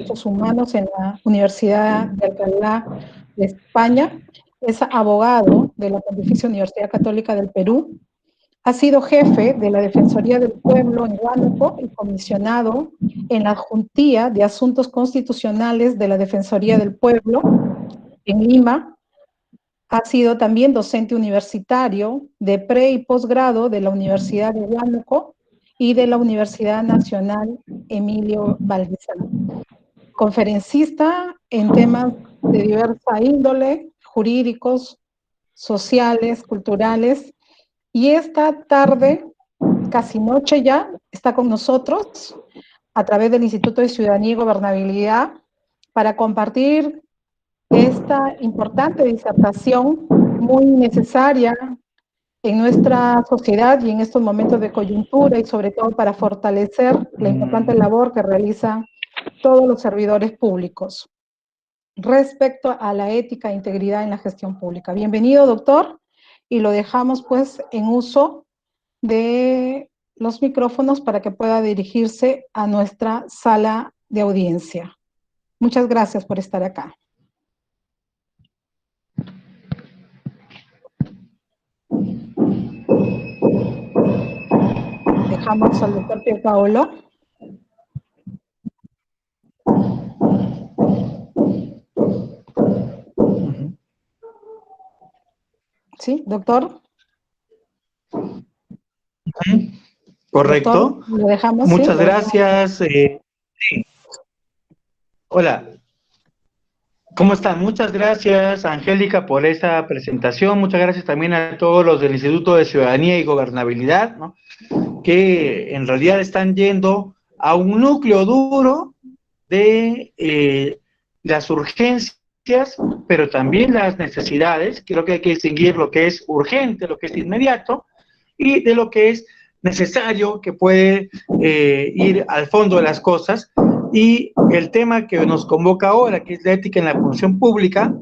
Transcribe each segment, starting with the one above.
Derechos Humanos en la Universidad de Alcalá de España. Es abogado de la Pontificia Universidad Católica del Perú. Ha sido jefe de la Defensoría del Pueblo en Huánuco y comisionado en la Juntía de Asuntos Constitucionales de la Defensoría del Pueblo en Lima. Ha sido también docente universitario de pre- y posgrado de la Universidad de Huánuco y de la Universidad Nacional Emilio Valdizán. Conferencista en temas de diversa índole, jurídicos, sociales, culturales, y esta tarde, casi noche ya, está con nosotros a través del Instituto de Ciudadanía y Gobernabilidad para compartir esta importante disertación muy necesaria en nuestra sociedad y en estos momentos de coyuntura, y sobre todo para fortalecer la importante labor que realizan todos los servidores públicos respecto a la ética e integridad en la gestión pública. Bienvenido, doctor, y lo dejamos pues en uso de los micrófonos para que pueda dirigirse a nuestra sala de audiencia. Muchas gracias por estar acá. Dejamos al doctor Pierpaolo. ¿Sí, doctor? Correcto. Doctor, lo dejamos, muchas ¿sí? Gracias. Sí. Hola. ¿Cómo están? Muchas gracias, Angélica, por esta presentación. Muchas gracias también a todos los del Instituto de Ciudadanía y Gobernabilidad, ¿no?, que en realidad están yendo a un núcleo duro de las urgencias, pero también las necesidades. Creo que hay que distinguir lo que es urgente, lo que es inmediato, y de lo que es necesario, que puede ir al fondo de las cosas. Y el tema que nos convoca ahora, que es la ética en la función pública,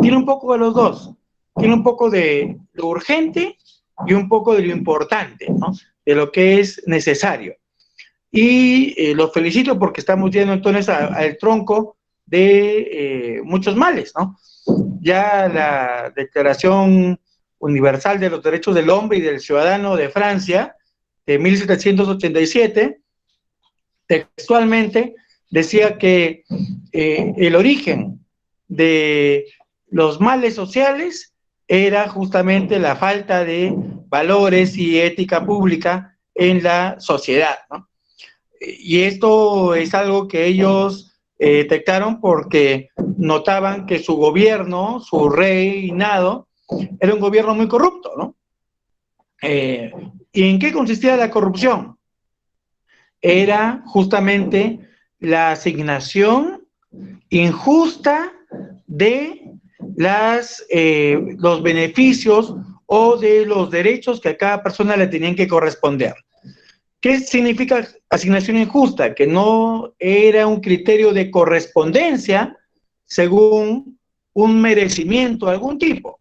tiene un poco de los dos. Tiene un poco de lo urgente y un poco de lo importante, ¿no?, de lo que es necesario. Y los felicito porque estamos yendo entonces al tronco de muchos males, ¿no? Ya la Declaración Universal de los Derechos del Hombre y del Ciudadano de Francia, de 1787, textualmente decía que el origen de los males sociales era justamente la falta de valores y ética pública en la sociedad, ¿no? Y esto es algo que ellos detectaron porque notaban que su gobierno, su reinado, era un gobierno muy corrupto, ¿no? ¿Y en qué consistía la corrupción? Era justamente la asignación injusta de los beneficios o de los derechos que a cada persona le tenían que corresponder. ¿Qué significa asignación injusta? Que no era un criterio de correspondencia según un merecimiento de algún tipo,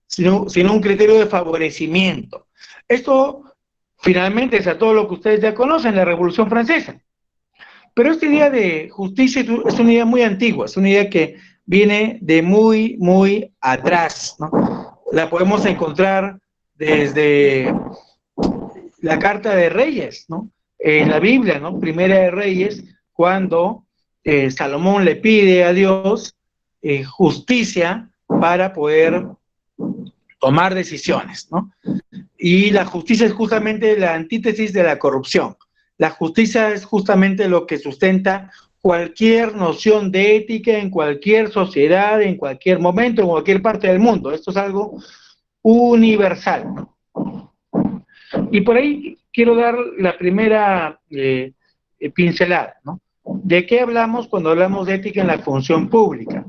sino un criterio de favorecimiento. Esto finalmente es a todo lo que ustedes ya conocen, la Revolución Francesa. Pero esta idea de justicia es una idea muy antigua, es una idea que viene de muy, muy atrás, ¿no? La podemos encontrar desde la Carta de Reyes, ¿no?, en la Biblia, ¿no?, Primera de Reyes, cuando Salomón le pide a Dios justicia para poder tomar decisiones, ¿no? Y la justicia es justamente la antítesis de la corrupción. La justicia es justamente lo que sustenta cualquier noción de ética en cualquier sociedad, en cualquier momento, en cualquier parte del mundo. Esto es algo universal, ¿no? Y por ahí quiero dar la primera pincelada, ¿no? ¿De qué hablamos cuando hablamos de ética en la función pública?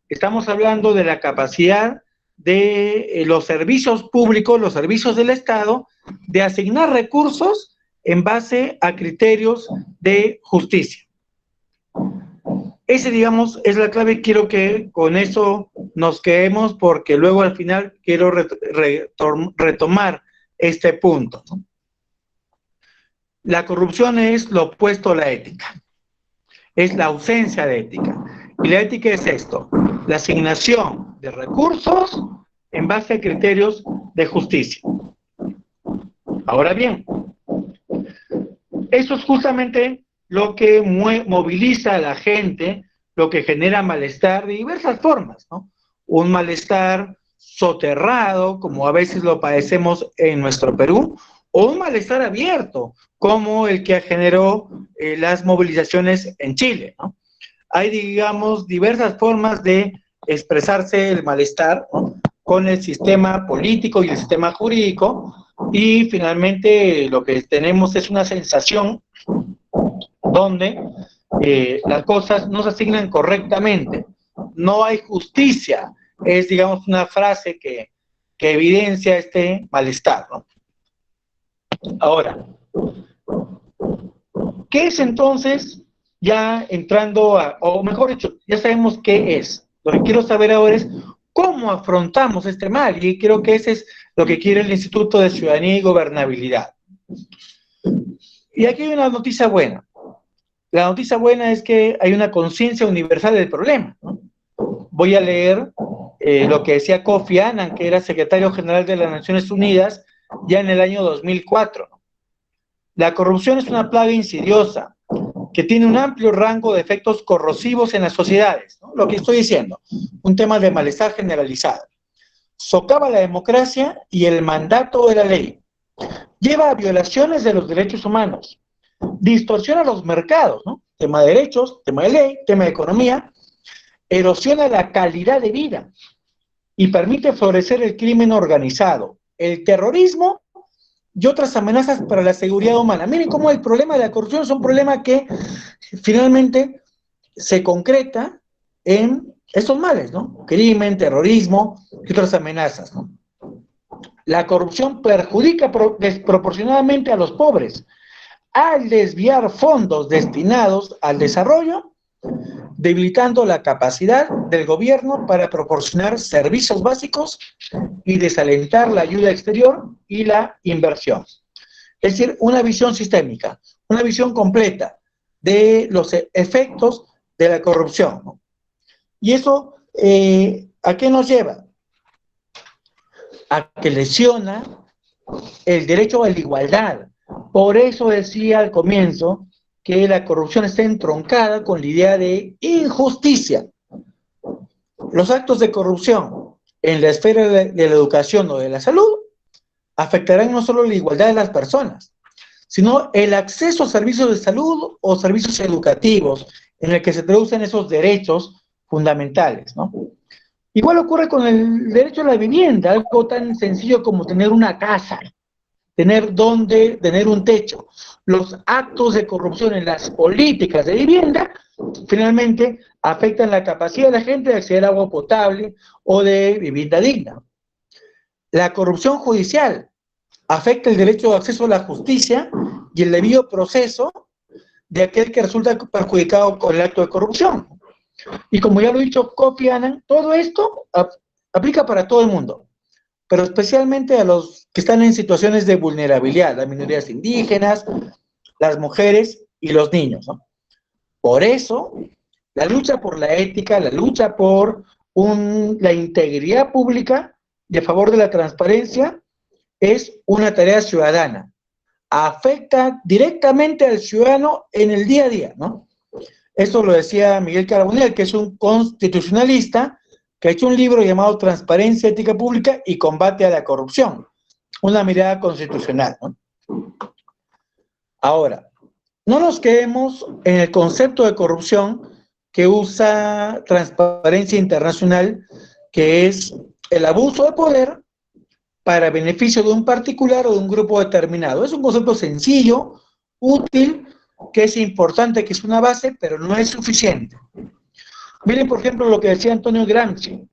Estamos hablando de la capacidad de los servicios públicos, los servicios del Estado, de asignar recursos en base a criterios de justicia. Ese, digamos, es la clave. Quiero que con eso nos quedemos, porque luego al final quiero retomar este punto, ¿no? La corrupción es lo opuesto a la ética. es la ausencia de ética. Y la ética es esto, la asignación de recursos en base a criterios de justicia. Ahora bien, eso es justamente lo que moviliza a la gente, lo que genera malestar de diversas formas, ¿no? Un malestar soterrado, como a veces lo padecemos en nuestro Perú, o un malestar abierto, como el que generó las movilizaciones en Chile, ¿no? Hay, digamos, diversas formas de expresarse el malestar, ¿no?, con el sistema político y el sistema jurídico, y finalmente lo que tenemos es una sensación donde las cosas no se asignan correctamente, no hay justicia, es, digamos, una frase que evidencia este malestar, ¿no? Ahora, ¿qué es entonces, ya entrando a, o mejor dicho, ya sabemos qué es? Lo que quiero saber ahora es cómo afrontamos este mal, y creo que ese es lo que quiere el Instituto de Ciudadanía y Gobernabilidad. Y aquí hay una noticia buena. La noticia buena es que hay una conciencia universal del problema, ¿no? Voy a leer lo que decía Kofi Annan, que era secretario general de las Naciones Unidas, ya en el año 2004. La corrupción es una plaga insidiosa que tiene un amplio rango de efectos corrosivos en las sociedades, ¿no? Lo que estoy diciendo, un tema de malestar generalizado. Socava la democracia y el mandato de la ley. Lleva a violaciones de los derechos humanos. Distorsiona los mercados, ¿no? Tema de derechos, tema de ley, tema de economía. Erosiona la calidad de vida y permite florecer el crimen organizado, el terrorismo y otras amenazas para la seguridad humana. Miren cómo el problema de la corrupción es un problema que finalmente se concreta en estos males, ¿no? Crimen, terrorismo y otras amenazas, ¿no? La corrupción perjudica desproporcionadamente a los pobres al desviar fondos destinados al desarrollo, debilitando la capacidad del gobierno para proporcionar servicios básicos y desalentar la ayuda exterior y la inversión. Es decir, una visión sistémica, una visión completa de los efectos de la corrupción, ¿no? Y eso, ¿a qué nos lleva? A que lesiona el derecho a la igualdad. Por eso decía al comienzo que la corrupción está entroncada con la idea de injusticia. Los actos de corrupción en la esfera de la educación o de la salud afectarán no solo la igualdad de las personas, sino el acceso a servicios de salud o servicios educativos en el que se traducen esos derechos fundamentales, ¿no? Igual ocurre con el derecho a la vivienda, algo tan sencillo como tener una casa, tener un techo. Los actos de corrupción en las políticas de vivienda finalmente afectan la capacidad de la gente de acceder a agua potable o de vivienda digna. La corrupción judicial afecta el derecho de acceso a la justicia y el debido proceso de aquel que resulta perjudicado con el acto de corrupción. Y como ya lo he dicho Kofi Annan, todo esto aplica para todo el mundo, pero especialmente a los que están en situaciones de vulnerabilidad, las minorías indígenas, las mujeres y los niños, ¿no? Por eso, la lucha por la ética, la lucha por la integridad pública y a favor de la transparencia es una tarea ciudadana. Afecta directamente al ciudadano en el día a día, ¿no? Esto lo decía Miguel Carbonell, que es un constitucionalista que ha hecho un libro llamado Transparencia, Ética Pública y Combate a la Corrupción, una mirada constitucional, ¿no? Ahora, no nos quedemos en el concepto de corrupción que usa Transparencia Internacional, que es el abuso de poder para beneficio de un particular o de un grupo determinado. Es un concepto sencillo, útil, que es importante, que es una base, pero no es suficiente. Miren, por ejemplo, lo que decía Antonio Gramsci,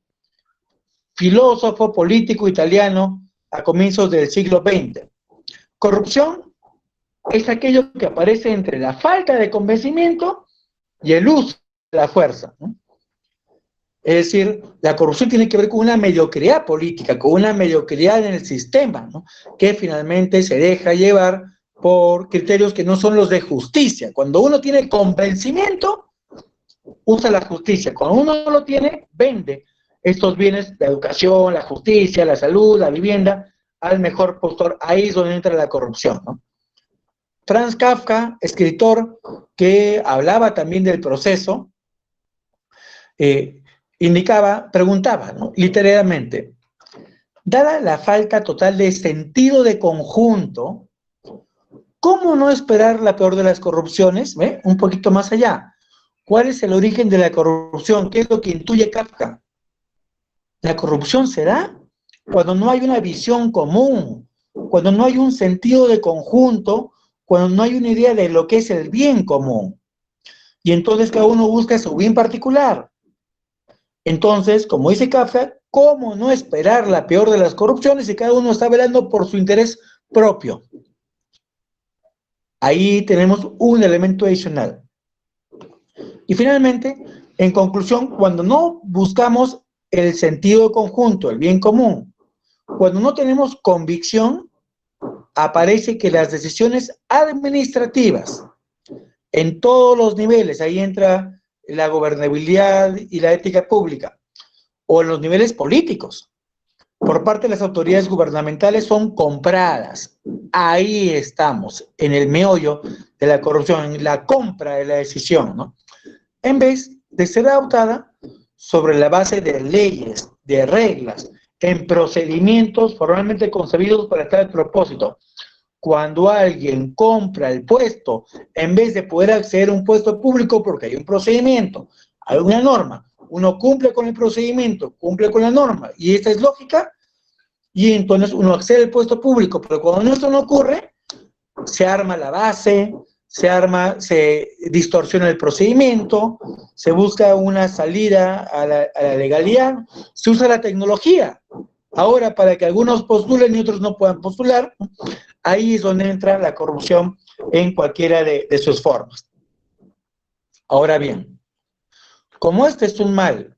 filósofo político italiano a comienzos del siglo XX. Corrupción es aquello que aparece entre la falta de convencimiento y el uso de la fuerza, ¿no? Es decir, la corrupción tiene que ver con una mediocridad política, con una mediocridad en el sistema, ¿no?, que finalmente se deja llevar por criterios que no son los de justicia. Cuando uno tiene convencimiento, usa la justicia. Cuando uno no lo tiene, vende estos bienes, la educación, la justicia, la salud, la vivienda, al mejor postor. Ahí es donde entra la corrupción, ¿no? Franz Kafka, escritor que hablaba también del proceso, preguntaba, ¿no?, literalmente, dada la falta total de sentido de conjunto, ¿cómo no esperar la peor de las corrupciones? ¿Ve? Un poquito más allá. ¿Cuál es el origen de la corrupción? ¿Qué es lo que intuye Kafka? La corrupción se da cuando no hay una visión común, cuando no hay un sentido de conjunto, cuando no hay una idea de lo que es el bien común. Y entonces cada uno busca su bien particular. Entonces, como dice Kafka, ¿cómo no esperar la peor de las corrupciones si cada uno está velando por su interés propio? Ahí tenemos un elemento adicional. Y finalmente, en conclusión, cuando no buscamos el sentido conjunto, el bien común, cuando no tenemos convicción, aparece que las decisiones administrativas en todos los niveles, ahí entra la gobernabilidad y la ética pública, o en los niveles políticos, por parte de las autoridades gubernamentales son compradas. Ahí estamos, en el meollo de la corrupción, en la compra de la decisión, ¿no? En vez de ser adoptada sobre la base de leyes, de reglas, en procedimientos formalmente concebidos para tal propósito. Cuando alguien compra el puesto, en vez de poder acceder a un puesto público porque hay un procedimiento, hay una norma, uno cumple con el procedimiento, cumple con la norma, y esta es lógica, y entonces uno accede al puesto público, pero cuando esto no ocurre, se arma la base, se distorsiona el procedimiento, se busca una salida a la legalidad, se usa la tecnología. Ahora, para que algunos postulen y otros no puedan postular, ahí es donde entra la corrupción en cualquiera de sus formas. Ahora bien, como este es un mal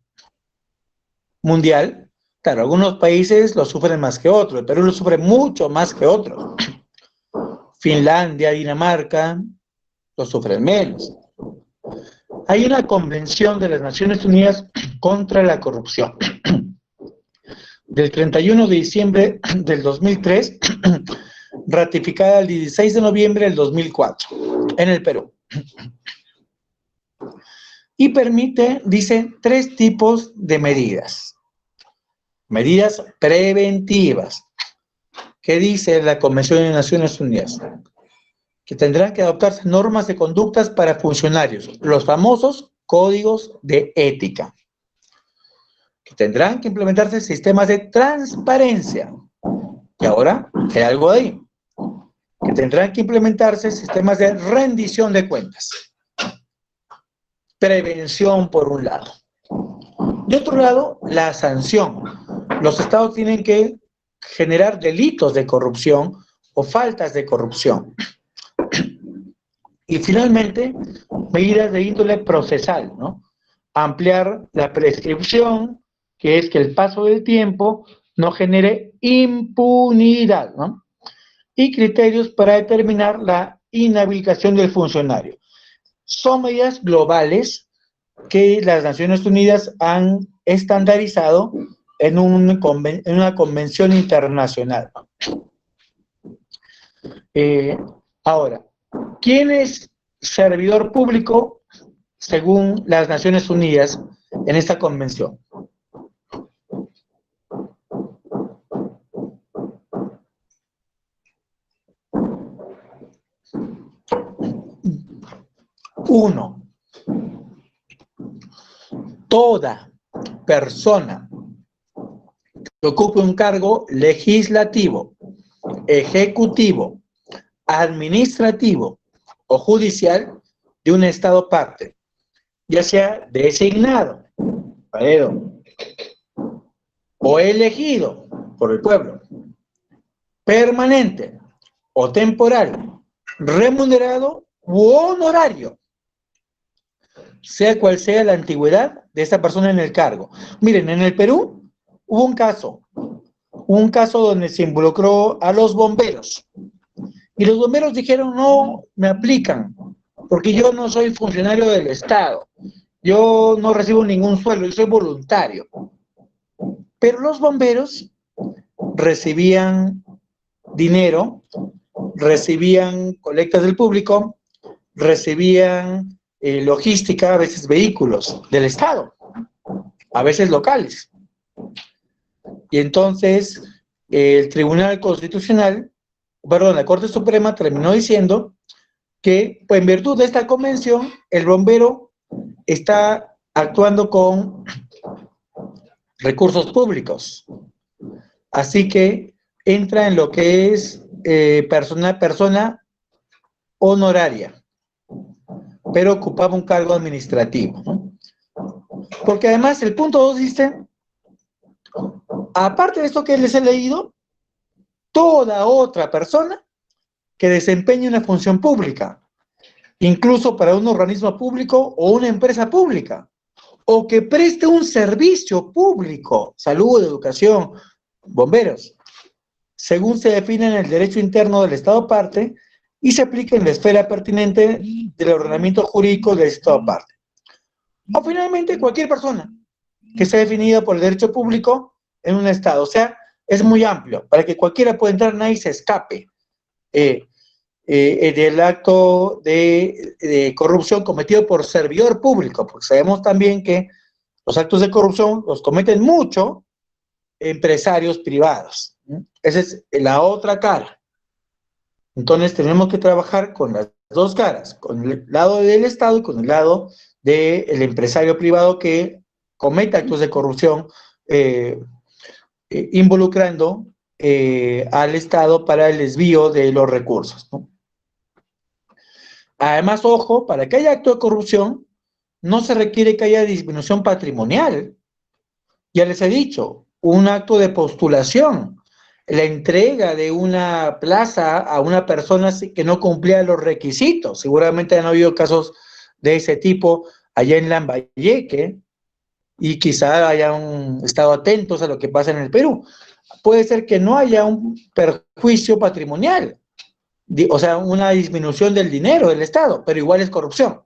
mundial, claro, algunos países lo sufren más que otros, el Perú lo sufre mucho más que otros. Finlandia, Dinamarca, lo sufren menos. Hay una convención de las Naciones Unidas contra la corrupción del 31 de diciembre del 2003, ratificada el 16 de noviembre del 2004 en el Perú. Y permite, dice, 3 tipos de medidas. Medidas preventivas. ¿Qué dice la Convención de Naciones Unidas? Que tendrán que adoptarse normas de conductas para funcionarios, los famosos códigos de ética. Que tendrán que implementarse sistemas de transparencia. Y ahora, hay algo ahí. Que tendrán que implementarse sistemas de rendición de cuentas. Prevención por un lado. De otro lado, la sanción. Los estados tienen que generar delitos de corrupción o faltas de corrupción. Y finalmente, medidas de índole procesal, ¿no? Ampliar la prescripción, que es que el paso del tiempo no genere impunidad, ¿no? Y criterios para determinar la inhabilitación del funcionario. Son medidas globales que las Naciones Unidas han estandarizado en una convención internacional. Ahora, ¿quién es servidor público según las Naciones Unidas en esta convención? Uno, toda persona que ocupe un cargo legislativo, ejecutivo, administrativo o judicial de un estado parte, ya sea designado o elegido por el pueblo, permanente o temporal, remunerado u honorario, sea cual sea la antigüedad de esta persona en el cargo. Miren, en el Perú hubo un caso donde se involucró a los bomberos. Y los bomberos dijeron, no me aplican, porque yo no soy funcionario del Estado. yo no recibo ningún sueldo, yo soy voluntario. Pero los bomberos recibían dinero, recibían colectas del público, recibían logística, a veces vehículos del Estado, a veces locales. Y entonces el Tribunal Constitucional, perdón, la Corte Suprema terminó diciendo que, pues, en virtud de esta convención, el bombero está actuando con recursos públicos. Así que entra en lo que es persona honoraria, pero ocupaba un cargo administrativo, ¿no? Porque además el punto 2 dice, aparte de esto que les he leído, toda otra persona que desempeñe una función pública, incluso para un organismo público o una empresa pública, o que preste un servicio público, salud, educación, bomberos, según se define en el derecho interno del Estado parte y se aplica en la esfera pertinente del ordenamiento jurídico del Estado parte. O finalmente cualquier persona que sea definida por el derecho público en un Estado. O sea, es muy amplio, para que cualquiera pueda entrar, nadie se escape del acto de corrupción cometido por servidor público, porque sabemos también que los actos de corrupción los cometen mucho empresarios privados. Esa es la otra cara. Entonces tenemos que trabajar con las dos caras, con el lado del Estado y con el lado del empresario privado que comete actos de corrupción involucrando al Estado para el desvío de los recursos, ¿no? Además, ojo, para que haya acto de corrupción no se requiere que haya disminución patrimonial. Ya les he dicho, un acto de postulación, la entrega de una plaza a una persona que no cumplía los requisitos. Seguramente han habido casos de ese tipo allá en Lambayeque y quizá hayan estado atentos a lo que pasa en el Perú. Puede ser que no haya un perjuicio patrimonial, o sea, una disminución del dinero del Estado, pero igual es corrupción.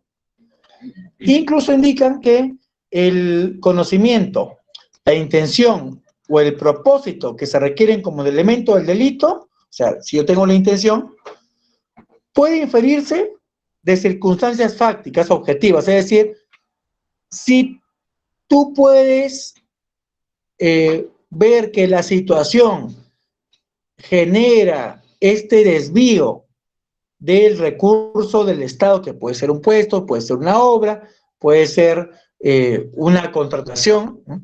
Incluso indican que el conocimiento, la intención o el propósito que se requieren como elemento del delito, o sea, si yo tengo la intención, puede inferirse de circunstancias fácticas, objetivas, es decir, si tú puedes ver que la situación genera este desvío del recurso del Estado, que puede ser un puesto, puede ser una obra, puede ser una contratación, ¿no?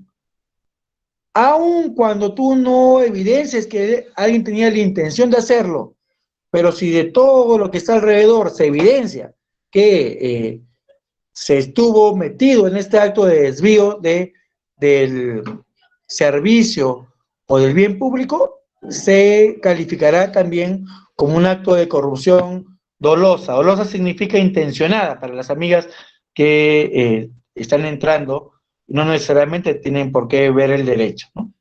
Aun cuando tú no evidencies que alguien tenía la intención de hacerlo, pero si de todo lo que está alrededor se evidencia que se estuvo metido en este acto de desvío del servicio o del bien público, se calificará también como un acto de corrupción dolosa. Dolosa significa intencionada para las amigas que están entrando, no necesariamente tienen por qué ver el derecho, ¿no?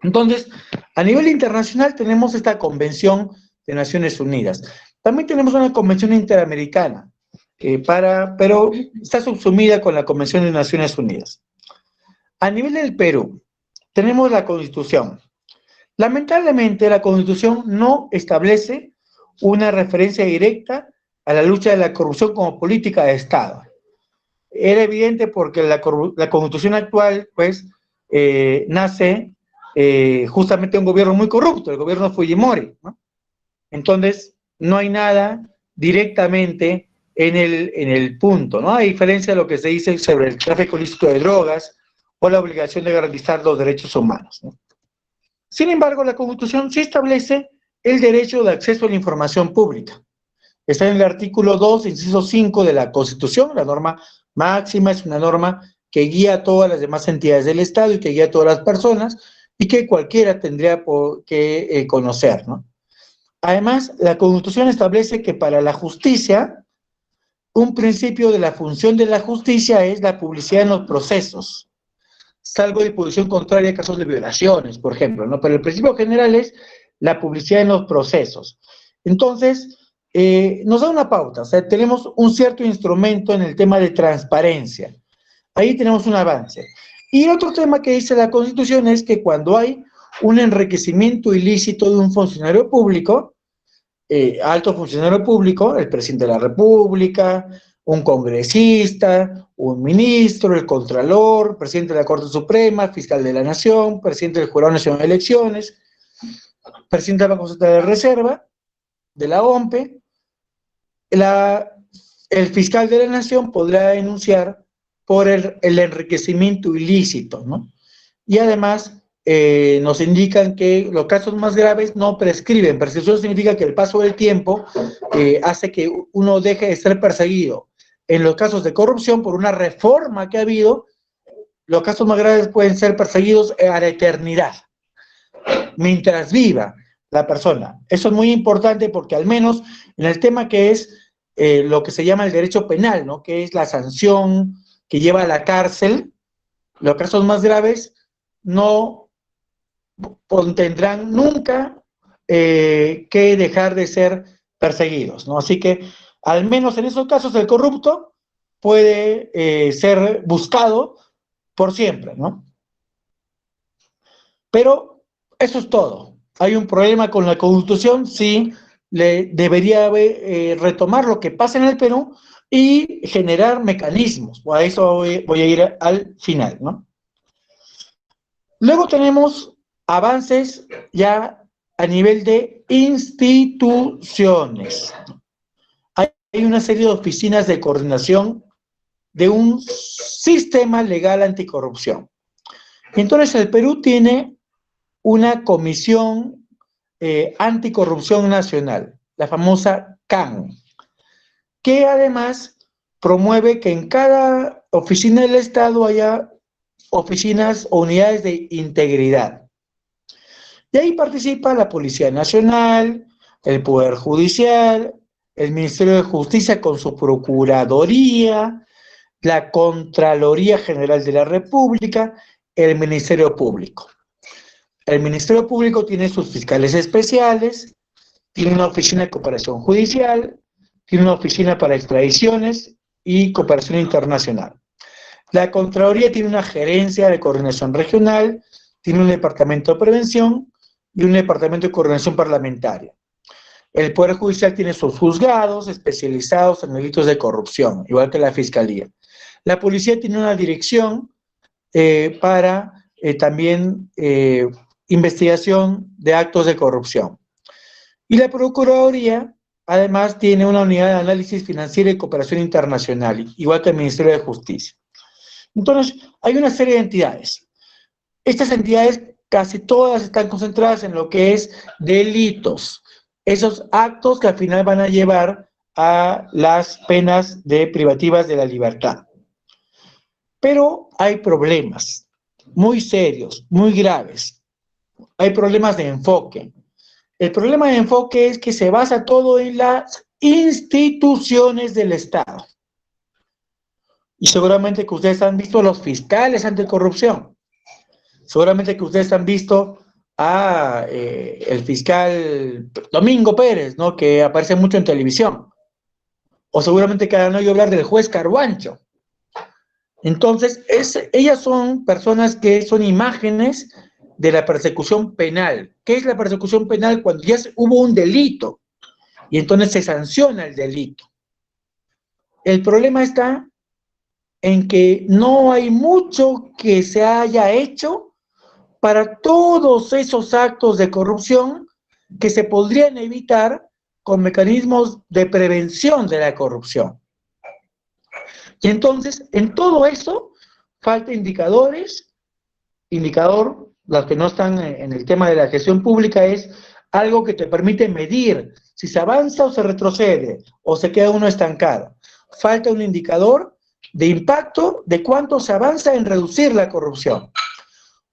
Entonces, a nivel internacional tenemos esta Convención de Naciones Unidas. También tenemos una Convención Interamericana, pero está subsumida con la Convención de Naciones Unidas. A nivel del Perú, tenemos la Constitución. Lamentablemente, la Constitución no establece una referencia directa a la lucha de la corrupción como política de Estado. Era evidente porque la Constitución actual, pues, nace justamente un gobierno muy corrupto, el gobierno Fujimori, ¿no? Entonces, no hay nada directamente en el punto, ¿no? A diferencia de lo que se dice sobre el tráfico ilícito de drogas o la obligación de garantizar los derechos humanos, ¿no? Sin embargo, la Constitución sí establece el derecho de acceso a la información pública. Está en el artículo 2, inciso 5 de la Constitución, la norma máxima, es una norma que guía a todas las demás entidades del Estado y que guía a todas las personas y que cualquiera tendría que conocer, ¿no? Además, la Constitución establece que para la justicia, un principio de la función de la justicia es la publicidad en los procesos, salvo disposición contraria a casos de violaciones, por ejemplo, ¿no? Pero el principio general es la publicidad en los procesos. Entonces, nos da una pauta, o sea, tenemos un cierto instrumento en el tema de transparencia. Ahí tenemos un avance. Y otro tema que dice la Constitución es que cuando hay un enriquecimiento ilícito de un funcionario público, alto funcionario público, el presidente de la República, un congresista, un ministro, el contralor, presidente de la Corte Suprema, fiscal de la Nación, presidente del Jurado Nacional de Elecciones, presidente del Banco Central de Reserva, de la OMPE, el fiscal de la Nación podrá denunciar por el enriquecimiento ilícito, ¿no? Y además nos indican que los casos más graves no prescriben. Prescripción significa que el paso del tiempo hace que uno deje de ser perseguido. En los casos de corrupción, por una reforma que ha habido, los casos más graves pueden ser perseguidos a la eternidad, mientras viva la persona. Eso es muy importante porque al menos en el tema que es lo que se llama el derecho penal, ¿no? Que es la sanción que lleva a la cárcel, los casos más graves no tendrán nunca que dejar de ser perseguidos, ¿no? Así que, al menos en esos casos, el corrupto puede ser buscado por siempre, ¿no? Pero eso es todo. ¿Hay un problema con la Constitución? Sí, debería retomar lo que pasa en el Perú y generar mecanismos. A eso voy a ir al final, ¿no? Luego tenemos avances ya a nivel de instituciones. Hay una serie de oficinas de coordinación de un sistema legal anticorrupción. Entonces, el Perú tiene una comisión anticorrupción nacional, la famosa CAN, que además promueve que en cada oficina del Estado haya oficinas o unidades de integridad. Y ahí participa la Policía Nacional, el Poder Judicial, el Ministerio de Justicia con su Procuraduría, la Contraloría General de la República, el Ministerio Público. El Ministerio Público tiene sus fiscales especiales, tiene una oficina de cooperación judicial, tiene una oficina para extradiciones y cooperación internacional. La Contraloría tiene una gerencia de coordinación regional, tiene un departamento de prevención y un departamento de coordinación parlamentaria. El Poder Judicial tiene sus juzgados especializados en delitos de corrupción, igual que la Fiscalía. La Policía tiene una dirección para también investigación de actos de corrupción. Y la Procuraduría, además, tiene una unidad de análisis financiero y cooperación internacional, igual que el Ministerio de Justicia. Entonces, hay una serie de entidades. Estas entidades, casi todas están concentradas en lo que es delitos, esos actos que al final van a llevar a las penas privativas de la libertad. Pero hay problemas muy serios, muy graves. Hay problemas de enfoque. El problema de enfoque es que se basa todo en las instituciones del Estado. Y seguramente que ustedes han visto los fiscales anticorrupción. Seguramente que ustedes han visto a el fiscal Domingo Pérez, ¿no? Que aparece mucho en televisión. O seguramente que han oído hablar del juez Carhuancho. Entonces, ellas son personas que son imágenes de la persecución penal. ¿Qué es la persecución penal? Cuando ya hubo un delito y entonces se sanciona el delito. El problema está en que no hay mucho que se haya hecho para todos esos actos de corrupción que se podrían evitar con mecanismos de prevención de la corrupción. Y entonces, en todo eso, falta indicadores. Indicador, los que no están en el tema de la gestión pública, es algo que te permite medir si se avanza o se retrocede, o se queda uno estancado. Falta un indicador de impacto de cuánto se avanza en reducir la corrupción.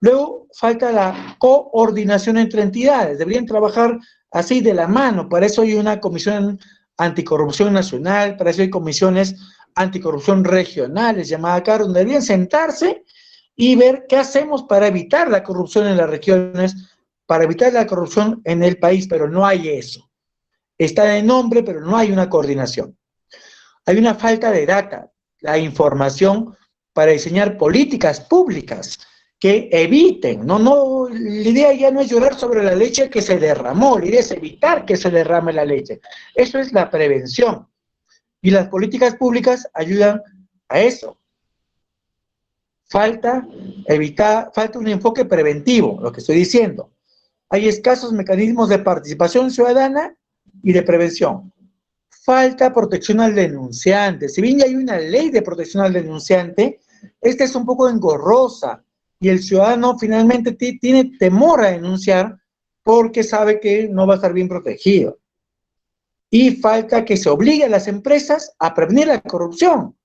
Luego, falta la coordinación entre entidades. Deberían trabajar así de la mano. Para eso hay una comisión anticorrupción nacional, para eso hay comisiones anticorrupción regionales, llamada CAR, donde deberían sentarse y ver qué hacemos para evitar la corrupción en las regiones, para evitar la corrupción en el país, pero no hay eso. está en nombre, pero no hay una coordinación. Hay una falta de data, la información para diseñar políticas públicas que eviten, la idea ya no es llorar sobre la leche que se derramó, la idea es evitar que se derrame la leche. Eso es la prevención. Y las políticas públicas ayudan a eso. Falta un enfoque preventivo, lo que estoy diciendo. Hay escasos mecanismos de participación ciudadana y de prevención. Falta protección al denunciante. Si bien ya hay una ley de protección al denunciante, esta es un poco engorrosa y el ciudadano finalmente tiene temor a denunciar porque sabe que no va a estar bien protegido. Y falta que se obligue a las empresas a prevenir la corrupción.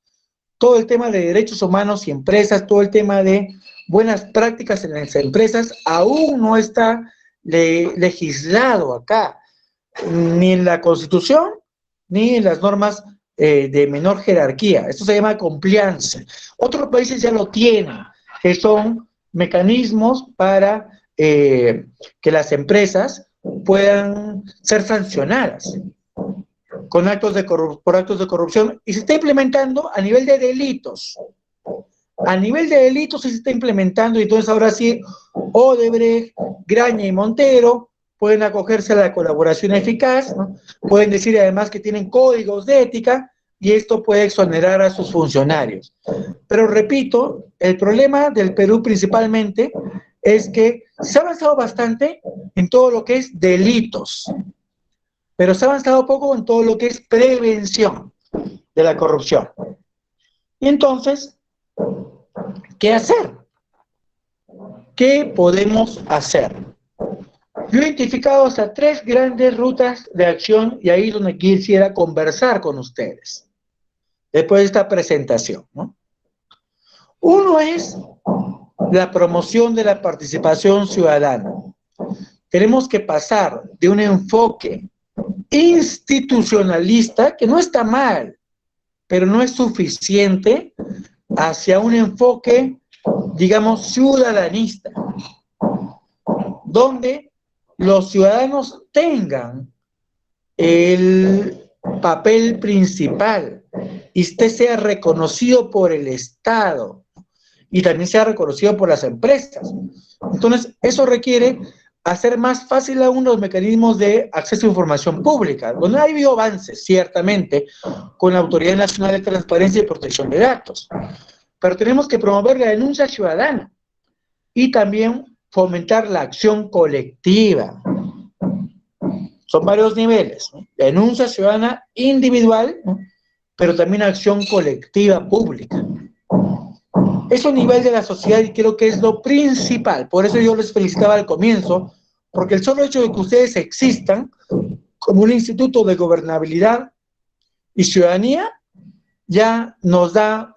Todo el tema de derechos humanos y empresas, todo el tema de buenas prácticas en las empresas aún no está legislado acá, ni en la Constitución, ni en las normas de menor jerarquía. Esto se llama compliance. Otros países ya lo tienen, que son mecanismos para que las empresas puedan ser sancionadas por actos de corrupción, y se está implementando a nivel de delitos. A nivel de delitos se está implementando, y entonces ahora sí, Odebrecht, Graña y Montero pueden acogerse a la colaboración eficaz, ¿no? Pueden decir además que tienen códigos de ética, y esto puede exonerar a sus funcionarios. Pero repito, el problema del Perú principalmente es que se ha avanzado bastante en todo lo que es delitos, pero se ha avanzado poco en todo lo que es prevención de la corrupción. Y entonces, ¿qué hacer? ¿Qué podemos hacer? Yo he identificado hasta 3 grandes rutas de acción, y ahí es donde quisiera conversar con ustedes, después de esta presentación, ¿no? Uno es la promoción de la participación ciudadana. Tenemos que pasar de un enfoque institucionalista, que no está mal, pero no es suficiente, hacia un enfoque, digamos, ciudadanista, donde los ciudadanos tengan el papel principal y este sea reconocido por el Estado y también sea reconocido por las empresas. Entonces, eso requiere hacer más fácil aún los mecanismos de acceso a información pública, donde ha habido avances, ciertamente, con la Autoridad Nacional de Transparencia y Protección de Datos. Pero tenemos que promover la denuncia ciudadana y también fomentar la acción colectiva. Son varios niveles, ¿no? Denuncia ciudadana individual, ¿no? Pero también acción colectiva pública. Es un nivel de la sociedad y creo que es lo principal. Por eso yo les felicitaba al comienzo, porque el solo hecho de que ustedes existan como un instituto de gobernabilidad y ciudadanía ya nos da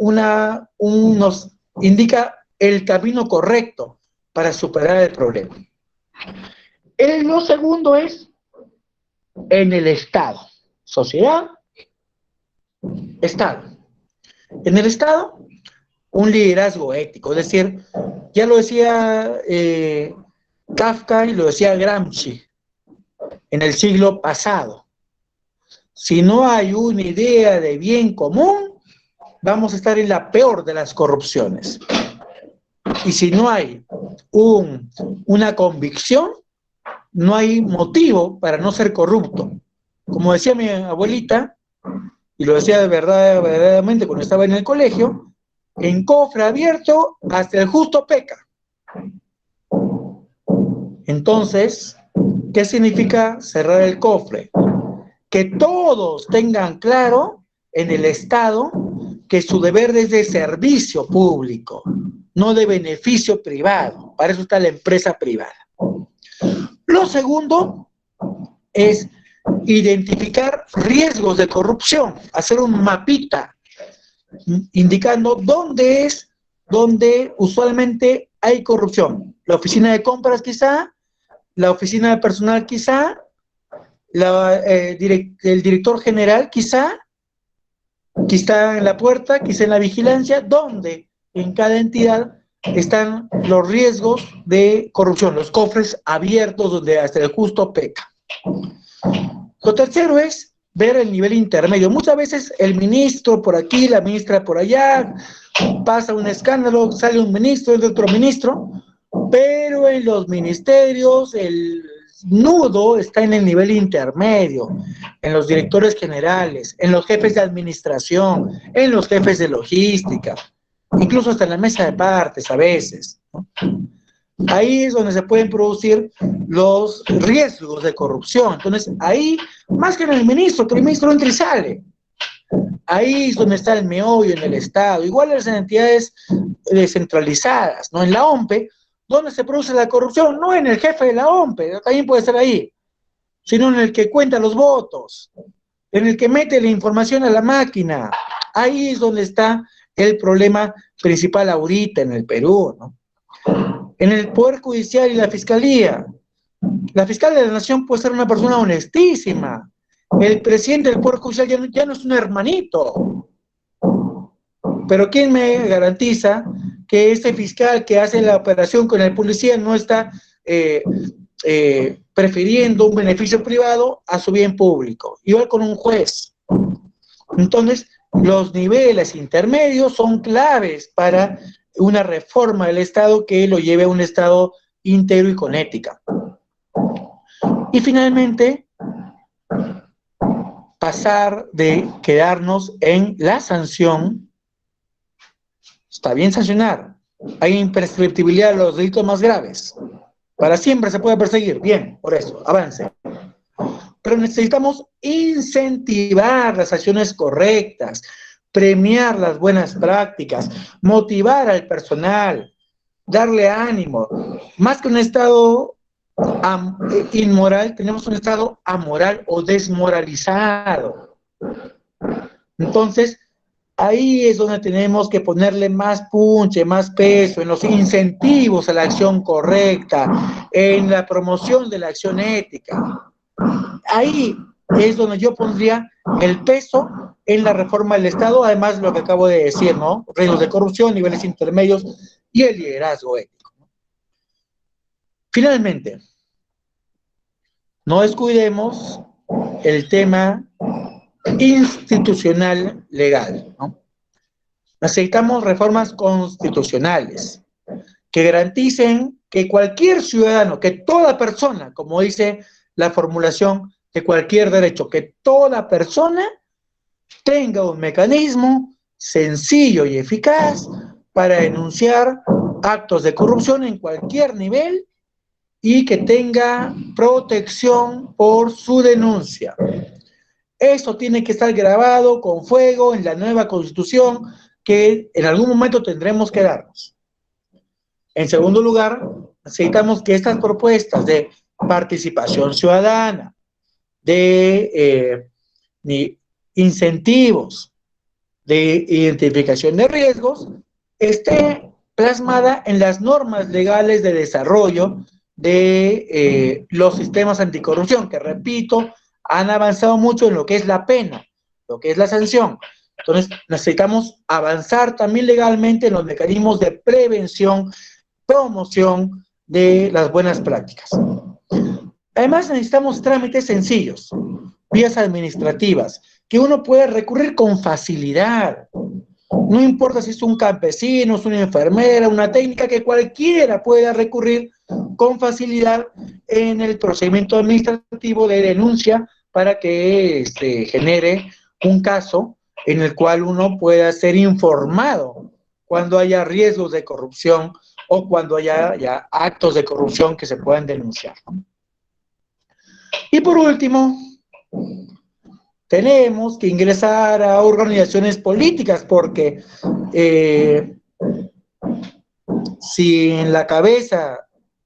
nos indica el camino correcto para superar el problema. Lo segundo es en el Estado. Sociedad, Estado. En el Estado, un liderazgo ético, es decir, ya lo decía Kafka y lo decía Gramsci en el siglo pasado. Si no hay una idea de bien común, vamos a estar en la peor de las corrupciones. Y si no hay una convicción, no hay motivo para no ser corrupto. Como decía mi abuelita, y lo decía verdaderamente cuando estaba en el colegio, en cofre abierto hasta el justo peca. Entonces, ¿qué significa cerrar el cofre? Que todos tengan claro en el Estado que su deber es de servicio público, no de beneficio privado. Para eso está la empresa privada. Lo segundo es identificar riesgos de corrupción, hacer un mapita indicando dónde usualmente hay corrupción. La oficina de compras quizá, la oficina de personal quizá, el director general quizá en la puerta, quizá en la vigilancia, donde en cada entidad están los riesgos de corrupción, los cofres abiertos donde hasta el justo peca. Lo tercero es ver el nivel intermedio. Muchas veces el ministro por aquí, la ministra por allá, pasa un escándalo, sale un ministro, el otro ministro, pero en los ministerios el nudo está en el nivel intermedio, en los directores generales, en los jefes de administración, en los jefes de logística, incluso hasta en la mesa de partes a veces, ¿no? Ahí es donde se pueden producir los riesgos de corrupción. Entonces, ahí, más que en el ministro, que el ministro entra y sale. Ahí es donde está el meollo en el Estado. Igual en las entidades descentralizadas, ¿no? En la OMPE, ¿dónde se produce la corrupción? No en el jefe de la OMPE, también puede ser ahí, sino en el que cuenta los votos, en el que mete la información a la máquina. Ahí es donde está el problema principal ahorita en el Perú, ¿no? En el Poder Judicial y la Fiscalía. La fiscal de la Nación puede ser una persona honestísima. El presidente del Poder Judicial ya no es un hermanito. Pero ¿quién me garantiza que este fiscal que hace la operación con el policía no está prefiriendo un beneficio privado a su bien público? Igual con un juez. Entonces, los niveles intermedios son claves para una reforma del Estado que lo lleve a un Estado íntegro y con ética. Y finalmente, pasar de quedarnos en la sanción. Está bien sancionar. Hay imprescriptibilidad de los delitos más graves. Para siempre se puede perseguir. Bien, por eso, avance. Pero necesitamos incentivar las acciones correctas, premiar las buenas prácticas, motivar al personal, darle ánimo. Más que un Estado inmoral, tenemos un Estado amoral o desmoralizado. Entonces, ahí es donde tenemos que ponerle más punche, más peso, en los incentivos a la acción correcta, en la promoción de la acción ética. Ahí es donde yo pondría el peso en la reforma del Estado, además de lo que acabo de decir, ¿no? Riesgos de corrupción, niveles intermedios y el liderazgo ético. Finalmente, no descuidemos el tema institucional legal, ¿no? Necesitamos reformas constitucionales que garanticen que cualquier ciudadano, que toda persona, como dice la formulación de cualquier derecho, que toda persona tenga un mecanismo sencillo y eficaz para denunciar actos de corrupción en cualquier nivel y que tenga protección por su denuncia. Eso tiene que estar grabado con fuego en la nueva Constitución que en algún momento tendremos que darnos. En segundo lugar, necesitamos que estas propuestas de participación ciudadana, de incentivos, de identificación de riesgos, esté plasmada en las normas legales de desarrollo de los sistemas anticorrupción, que repito, han avanzado mucho en lo que es la pena, lo que es la sanción. Entonces, necesitamos avanzar también legalmente en los mecanismos de prevención, promoción de las buenas prácticas. Además, necesitamos trámites sencillos, vías administrativas, que uno pueda recurrir con facilidad. No importa si es un campesino, es una enfermera, una técnica, que cualquiera pueda recurrir con facilidad en el procedimiento administrativo de denuncia para que se genere un caso en el cual uno pueda ser informado cuando haya riesgos de corrupción o cuando haya ya actos de corrupción que se puedan denunciar, ¿no? Y por último, tenemos que ingresar a organizaciones políticas porque si en la cabeza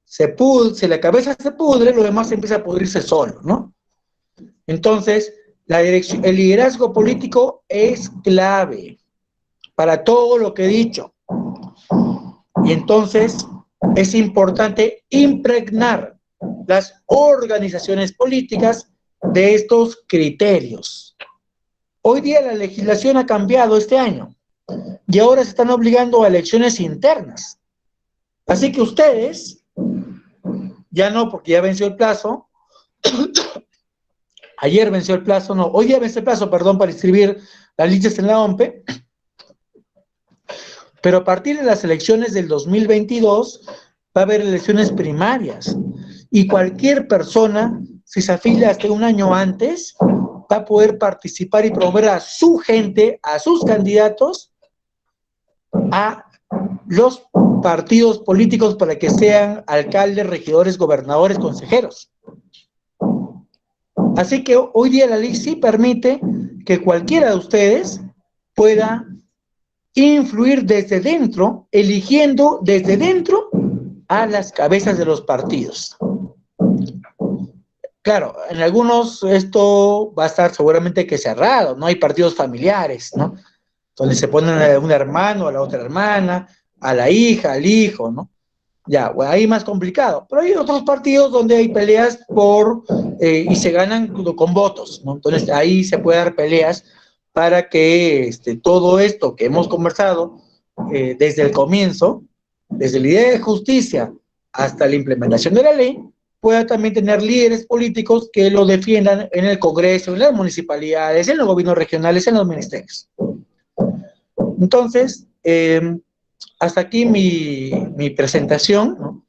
si la cabeza se pudre, lo demás empieza a pudrirse solo, ¿no? Entonces, el liderazgo político es clave para todo lo que he dicho. Y entonces es importante impregnar las organizaciones políticas de estos criterios. Hoy día la legislación ha cambiado este año y ahora se están obligando a elecciones internas. Así que ustedes, ya no porque ya venció el plazo, ayer venció el plazo, no, hoy día venció el plazo, perdón, para inscribir las listas en la OMPE, pero a partir de las elecciones del 2022 va a haber elecciones primarias y cualquier persona, si se afilia hasta un año antes, va a poder participar y promover a su gente, a sus candidatos, a los partidos políticos para que sean alcaldes, regidores, gobernadores, consejeros. Así que hoy día la ley sí permite que cualquiera de ustedes pueda influir desde dentro, eligiendo desde dentro a las cabezas de los partidos. Claro, en algunos esto va a estar seguramente que cerrado, ¿no? Hay partidos familiares, ¿no? Donde se ponen a un hermano, a la otra hermana, a la hija, al hijo, ¿no? Ya, bueno, ahí más complicado. Pero hay otros partidos donde hay peleas y se ganan con votos, ¿no? Entonces ahí se puede dar peleas para que todo esto que hemos conversado desde el comienzo, desde la idea de justicia hasta la implementación de la ley, pueda también tener líderes políticos que lo defiendan en el Congreso, en las municipalidades, en los gobiernos regionales, en los ministerios. Entonces, hasta aquí mi presentación, ¿no?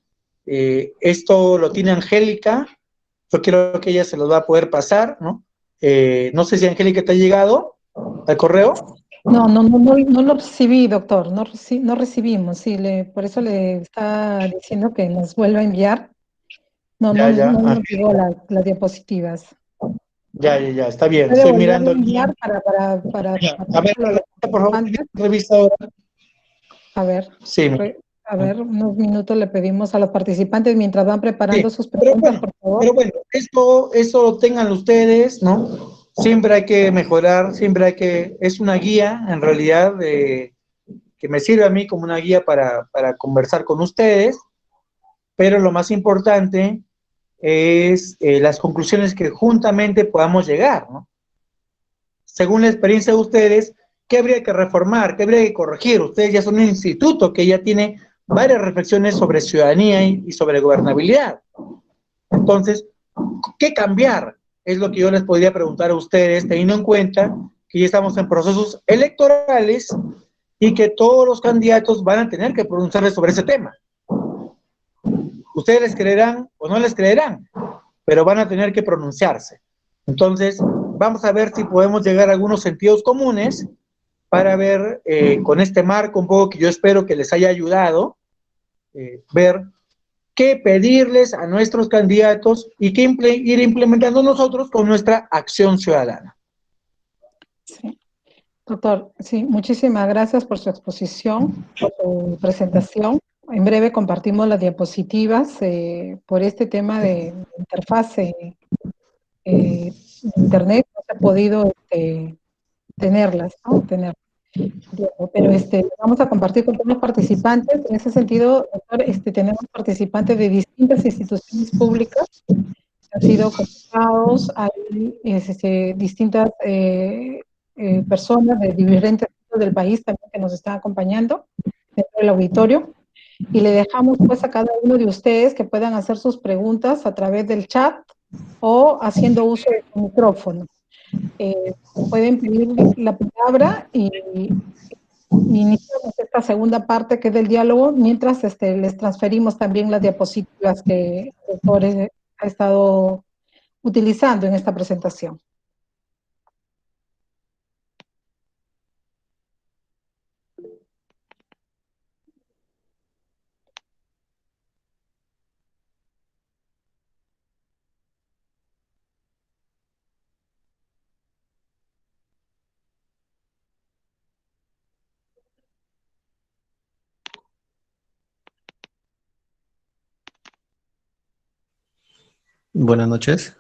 Esto lo tiene Angélica, yo creo que ella se los va a poder pasar, ¿no? No sé si Angélica te ha llegado al correo. No lo recibí, doctor, no recibimos, sí, por eso le está diciendo que nos vuelva a enviar. No nos llegó las diapositivas. Ya, está bien, ¿Puede estoy volverlo mirando a aquí. enviar para A ver, por favor, revisa ahora. A ver, sí, unos minutos le pedimos a los participantes mientras van preparando sus pero preguntas, por favor. Pero bueno, esto lo tengan ustedes, ¿no? Siempre hay que mejorar, es una guía, en realidad, que me sirve a mí como una guía para conversar con ustedes, pero lo más importante es las conclusiones que juntamente podamos llegar, ¿no? Según la experiencia de ustedes, ¿qué habría que reformar? ¿Qué habría que corregir? Ustedes ya son un instituto que ya tiene varias reflexiones sobre ciudadanía y sobre gobernabilidad. Entonces, ¿qué cambiar? Es lo que yo les podría preguntar a ustedes, teniendo en cuenta que ya estamos en procesos electorales y que todos los candidatos van a tener que pronunciarse sobre ese tema. Ustedes les creerán o no les creerán, pero van a tener que pronunciarse. Entonces, vamos a ver si podemos llegar a algunos sentidos comunes para ver con este marco un poco que yo espero que les haya ayudado, ver qué pedirles a nuestros candidatos y qué ir implementando nosotros con nuestra acción ciudadana. Sí. Doctor, sí, muchísimas gracias por su exposición, por su presentación. En breve compartimos las diapositivas por este tema de interfase de Internet. No se ha podido tenerlas, ¿no? Pero vamos a compartir con todos los participantes. En ese sentido, doctor, tenemos participantes de distintas instituciones públicas que han sido convocados, hay distintas personas de diferentes puntos del país también que nos están acompañando dentro del auditorio, y le dejamos pues a cada uno de ustedes que puedan hacer sus preguntas a través del chat o haciendo uso de su micrófono. Pueden pedir la palabra y iniciamos esta segunda parte que es del diálogo, mientras les transferimos también las diapositivas que el doctor ha estado utilizando en esta presentación. Buenas noches.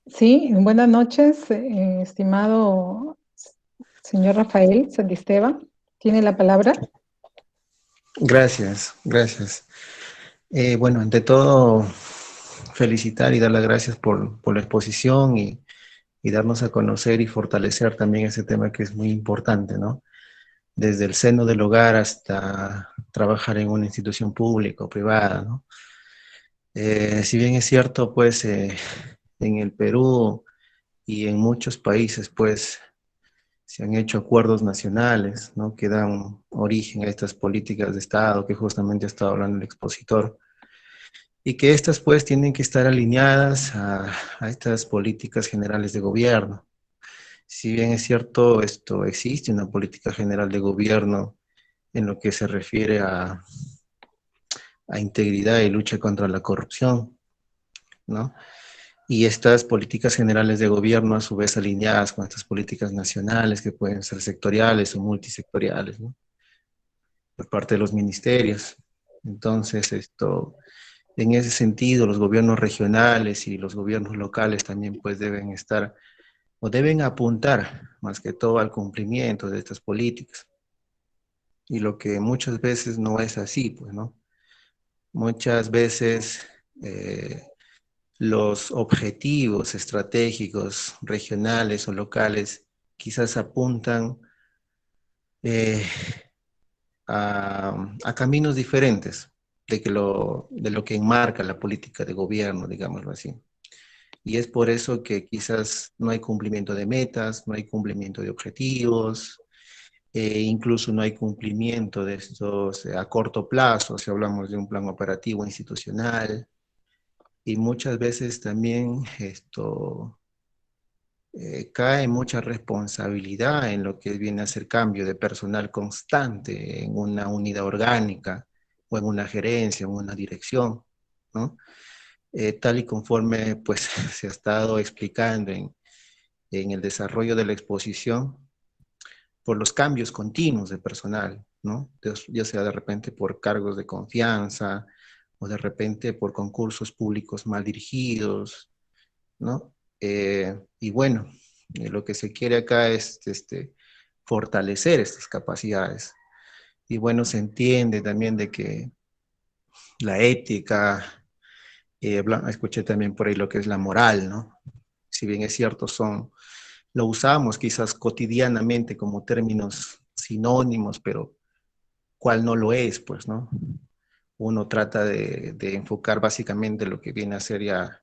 Sí, buenas noches, estimado señor Rafael Santisteban. ¿Tiene la palabra? Gracias. Bueno, ante todo, felicitar y dar las gracias por la exposición y darnos a conocer y fortalecer también ese tema que es muy importante, ¿no? Desde el seno del hogar hasta trabajar en una institución pública o privada, ¿no? Si bien es cierto, pues en el Perú y en muchos países pues se han hecho acuerdos nacionales, ¿no? Que dan origen a estas políticas de Estado que justamente ha estado hablando el expositor, y que estas pues tienen que estar alineadas a estas políticas generales de gobierno. Si bien es cierto, esto existe una política general de gobierno en lo que se refiere a integridad y lucha contra la corrupción, ¿no? Y estas políticas generales de gobierno a su vez alineadas con estas políticas nacionales que pueden ser sectoriales o multisectoriales, ¿no? Por parte de los ministerios. Entonces, en ese sentido, los gobiernos regionales y los gobiernos locales también pues deben estar o deben apuntar más que todo al cumplimiento de estas políticas. Y lo que muchas veces no es así, pues, ¿no? Muchas veces los objetivos estratégicos regionales o locales quizás apuntan eh, a caminos diferentes de lo que enmarca la política de gobierno, digámoslo así. Y es por eso que quizás no hay cumplimiento de metas, no hay cumplimiento de objetivos, incluso no hay cumplimiento de estos a corto plazo, si hablamos de un plan operativo institucional. Y muchas veces también cae mucha responsabilidad en lo que viene a ser cambio de personal constante en una unidad orgánica o en una gerencia, en una dirección, ¿no? Tal y conforme pues se ha estado explicando en el desarrollo de la exposición, por los cambios continuos de personal, ¿no? Ya sea de repente por cargos de confianza o de repente por concursos públicos mal dirigidos, ¿no? Y bueno, lo que se quiere acá es fortalecer estas capacidades. Y bueno, se entiende también de que la ética, escuché también por ahí lo que es la moral, ¿no? Si bien es cierto, lo usamos quizás cotidianamente como términos sinónimos, pero ¿cuál no lo es? Pues, ¿no? Uno trata de enfocar básicamente lo que viene a ser ya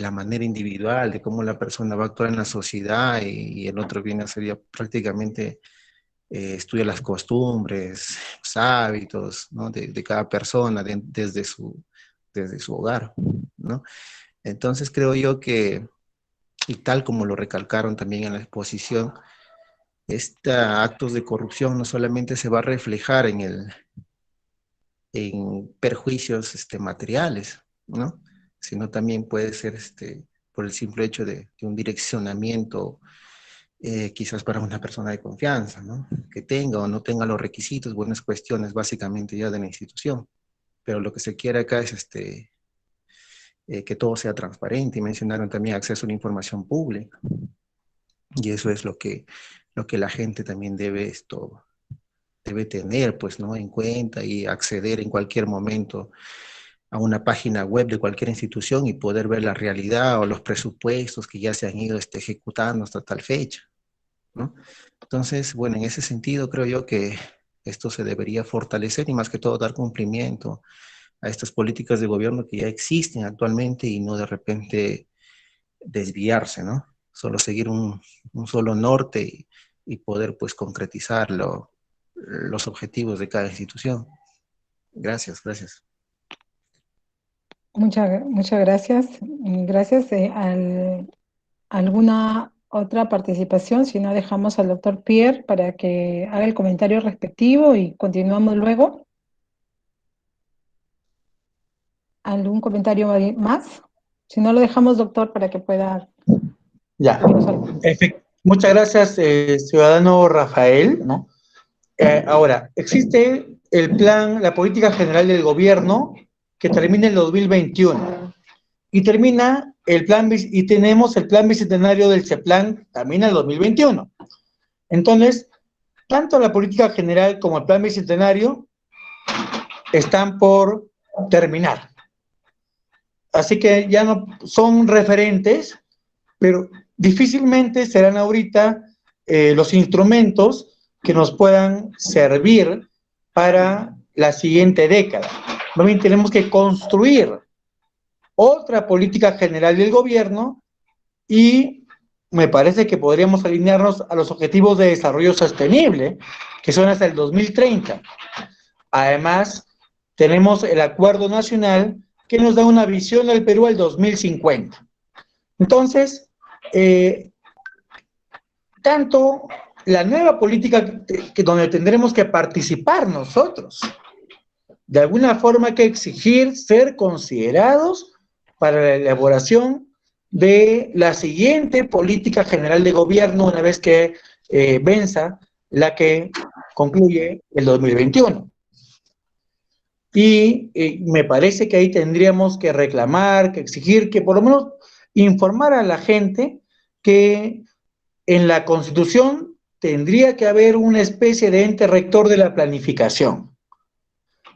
la manera individual de cómo la persona va a actuar en la sociedad y el otro viene a ser ya prácticamente estudia las costumbres, los hábitos, ¿no? de cada persona desde su hogar, ¿no? Entonces creo yo que, y tal como lo recalcaron también en la exposición, actos de corrupción no solamente se va a reflejar en perjuicios materiales, ¿no? Sino también puede ser por el simple hecho de un direccionamiento quizás para una persona de confianza, ¿no? Que tenga o no tenga los requisitos, buenas cuestiones básicamente ya de la institución. Pero lo que se quiere acá es que todo sea transparente, y mencionaron también acceso a la información pública. Y eso es lo que la gente también debe tener, pues, ¿no? En cuenta y acceder en cualquier momento a una página web de cualquier institución y poder ver la realidad o los presupuestos que ya se han ido ejecutando hasta tal fecha, ¿no? Entonces, bueno, en ese sentido creo yo que esto se debería fortalecer y más que todo dar cumplimiento a estas políticas de gobierno que ya existen actualmente y no de repente desviarse, ¿no? Solo seguir un solo norte y poder pues concretizar los objetivos de cada institución. Gracias, gracias. Muchas gracias. Gracias. ¿Alguna otra participación? Si no, dejamos al doctor Pierre para que haga el comentario respectivo y continuamos luego. ¿Algún comentario más? Si no, lo dejamos, doctor, para que pueda... Ya. Muchas gracias, ciudadano Rafael, ¿no? Ahora, existe el plan, la política general del gobierno que termina en el 2021 y termina el plan, y tenemos el plan bicentenario del CEPLAN también en el 2021. Entonces, tanto la política general como el plan bicentenario están por terminar. Así que ya no son referentes, pero difícilmente serán ahorita los instrumentos que nos puedan servir para la siguiente década. También tenemos que construir otra política general del gobierno y me parece que podríamos alinearnos a los objetivos de desarrollo sostenible, que son hasta el 2030. Además, tenemos el Acuerdo Nacional que nos da una visión del Perú al 2050. Entonces, tanto la nueva política donde tendremos que participar nosotros, de alguna forma hay que exigir ser considerados para la elaboración de la siguiente política general de gobierno una vez que venza la que concluye el 2021. Y me parece que ahí tendríamos que reclamar, que exigir, que por lo menos informar a la gente que en la Constitución tendría que haber una especie de ente rector de la planificación.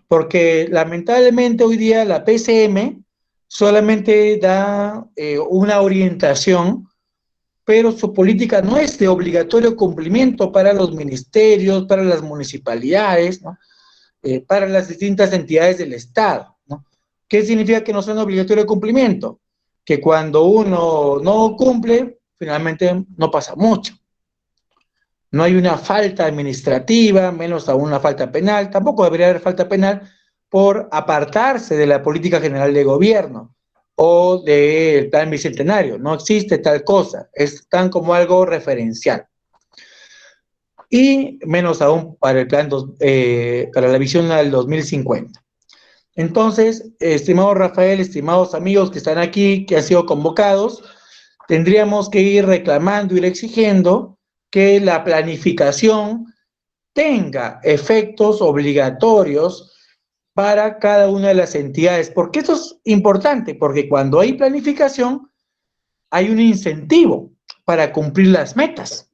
Porque lamentablemente hoy día la PCM solamente da una orientación, pero su política no es de obligatorio cumplimiento para los ministerios, para las municipalidades, ¿no? Para las distintas entidades del Estado, ¿no? ¿Qué significa que no sea un obligatorio cumplimiento? Que cuando uno no cumple, finalmente no pasa mucho. No hay una falta administrativa, menos aún una falta penal, tampoco debería haber falta penal por apartarse de la política general de gobierno o del plan bicentenario. No existe tal cosa, es tan como algo referencial. Y menos aún para el plan para la visión al 2050. Entonces, estimado Rafael, estimados amigos que están aquí, que han sido convocados, tendríamos que ir reclamando, ir exigiendo que la planificación tenga efectos obligatorios para cada una de las entidades. Porque esto es importante, porque cuando hay planificación, hay un incentivo para cumplir las metas.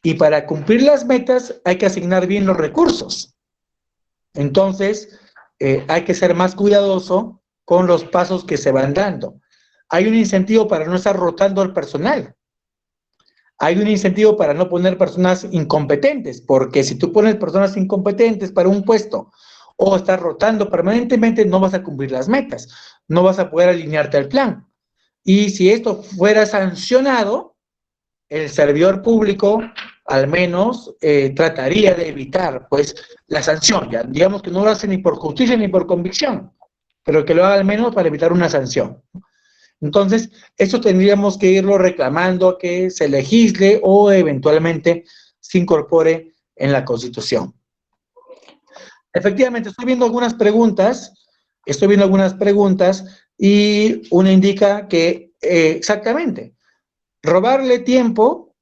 Y para cumplir las metas hay que asignar bien los recursos. Entonces, hay que ser más cuidadoso con los pasos que se van dando. Hay un incentivo para no estar rotando al personal. Hay un incentivo para no poner personas incompetentes, porque si tú pones personas incompetentes para un puesto o estás rotando permanentemente, no vas a cumplir las metas, no vas a poder alinearte al plan. Y si esto fuera sancionado, el servidor público al menos trataría de evitar pues la sanción, ya digamos que no lo hace ni por justicia ni por convicción, pero que lo haga al menos para evitar una sanción. Entonces, esto tendríamos que irlo reclamando, que se legisle o eventualmente se incorpore en la Constitución. Efectivamente, estoy viendo algunas preguntas y una indica que exactamente, robarle tiempo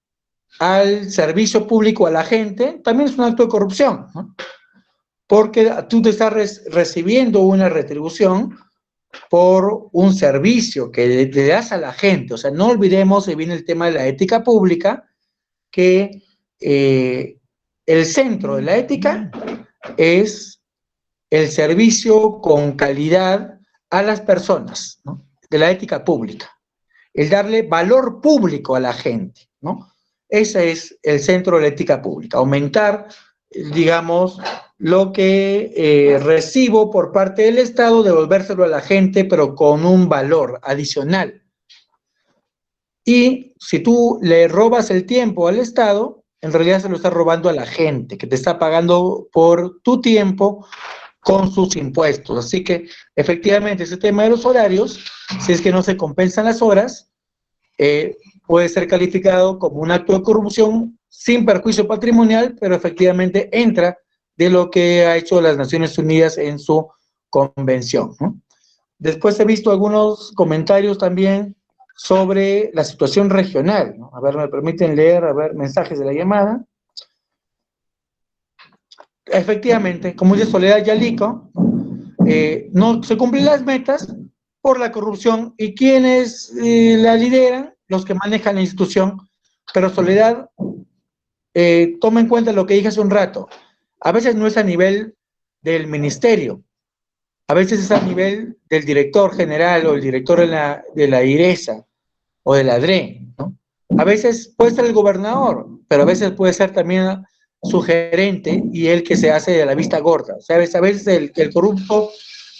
al servicio público a la gente también es un acto de corrupción, ¿no? Porque tú te estás recibiendo una retribución por un servicio que le das a la gente. O sea, no olvidemos, y viene el tema de la ética pública, que el centro de la ética es el servicio con calidad a las personas, ¿no? De la ética pública. El darle valor público a la gente, ¿no? Ese es el centro de la ética pública, aumentar, digamos, lo que recibo por parte del Estado, devolvérselo a la gente, pero con un valor adicional. Y si tú le robas el tiempo al Estado, en realidad se lo estás robando a la gente, que te está pagando por tu tiempo con sus impuestos. Así que, efectivamente, ese tema de los horarios, si es que no se compensan las horas, puede ser calificado como un acto de corrupción sin perjuicio patrimonial, pero efectivamente entra de lo que ha hecho las Naciones Unidas en su convención, ¿no? Después he visto algunos comentarios también sobre la situación regional, ¿no? A ver, me permiten leer, a ver, mensajes de la llamada. Efectivamente, como dice Soledad Yalico, no se cumplen las metas por la corrupción y quienes la lideran, los que manejan la institución, pero Soledad, toma en cuenta lo que dije hace un rato, a veces no es a nivel del ministerio, a veces es a nivel del director general o el director de la IRESA o de la DRE, ¿no? A veces puede ser el gobernador, pero a veces puede ser también su gerente y el que se hace de la vista gorda. ¿Sabes? A veces el corrupto,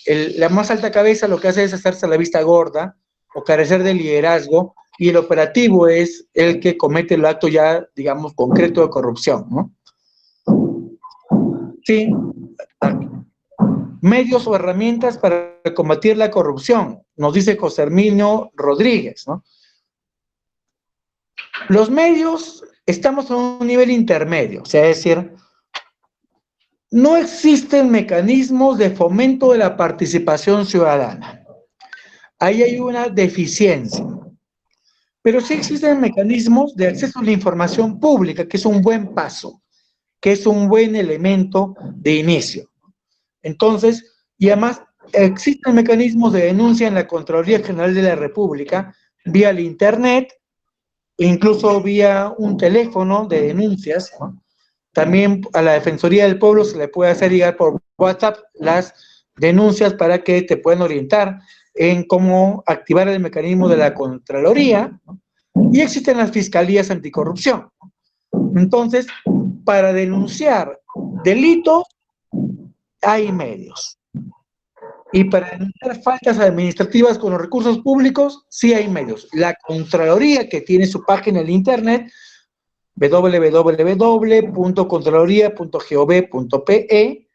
la más alta cabeza lo que hace es hacerse la vista gorda o carecer de liderazgo, y el operativo es el que comete el acto ya, digamos, concreto de corrupción, ¿no? Sí, medios o herramientas para combatir la corrupción, nos dice José Herminio Rodríguez, ¿no? Los medios estamos a un nivel intermedio, o sea, es decir, no existen mecanismos de fomento de la participación ciudadana. Ahí hay una deficiencia. Pero sí existen mecanismos de acceso a la información pública, que es un buen paso, que es un buen elemento de inicio. Entonces, y además existen mecanismos de denuncia en la Contraloría General de la República, vía el Internet, incluso vía un teléfono de denuncias, ¿no? También a la Defensoría del Pueblo se le puede hacer llegar por WhatsApp las denuncias para que te puedan orientar en cómo activar el mecanismo de la Contraloría, ¿no? Y existen las fiscalías anticorrupción. Entonces, para denunciar delitos hay medios. Y para denunciar faltas administrativas con los recursos públicos, sí hay medios. La Contraloría, que tiene su página en internet, www.contraloría.gov.pe,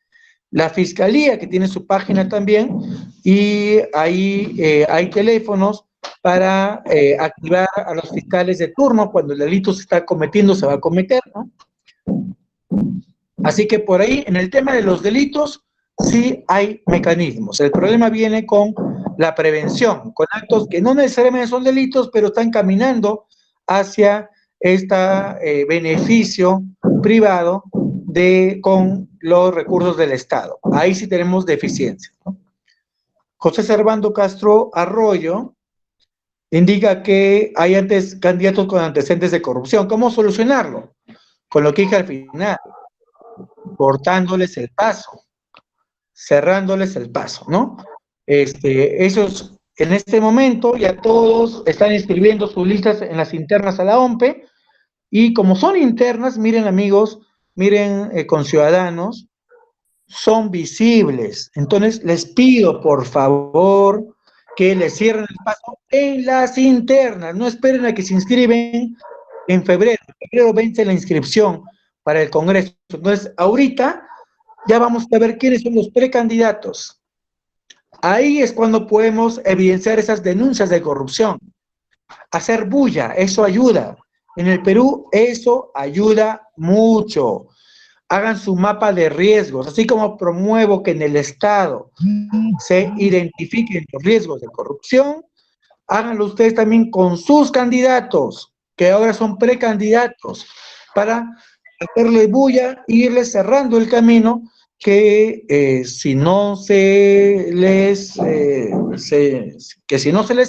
la Fiscalía, que tiene su página también, y ahí hay teléfonos para activar a los fiscales de turno cuando el delito se está cometiendo, se va a cometer, ¿no? Así que por ahí, en el tema de los delitos, sí hay mecanismos. El problema viene con la prevención, con actos que no necesariamente son delitos, pero están caminando hacia este beneficio privado con los recursos del Estado. Ahí sí tenemos deficiencia, ¿no? José Servando Castro Arroyo indica que hay antes candidatos con antecedentes de corrupción. ¿Cómo solucionarlo? Con lo que dije al final, cortándoles el paso, cerrándoles el paso, ¿no? Esos, en este momento ya todos están inscribiendo sus listas en las internas a la OMPE, y como son internas, miren amigos, miren conciudadanos, son visibles. Entonces les pido por favor que les cierren el paso en las internas, no esperen a que se inscriben en febrero. En febrero vence la inscripción para el Congreso. Entonces ahorita ya vamos a ver quiénes son los precandidatos. Ahí es cuando podemos evidenciar esas denuncias de corrupción. Hacer bulla, eso ayuda. En el Perú eso ayuda mucho. Hagan su mapa de riesgos, así como promuevo que en el Estado se identifiquen los riesgos de corrupción, háganlo ustedes también con sus candidatos, que ahora son precandidatos, para hacerle bulla e irles cerrando el camino que si no se les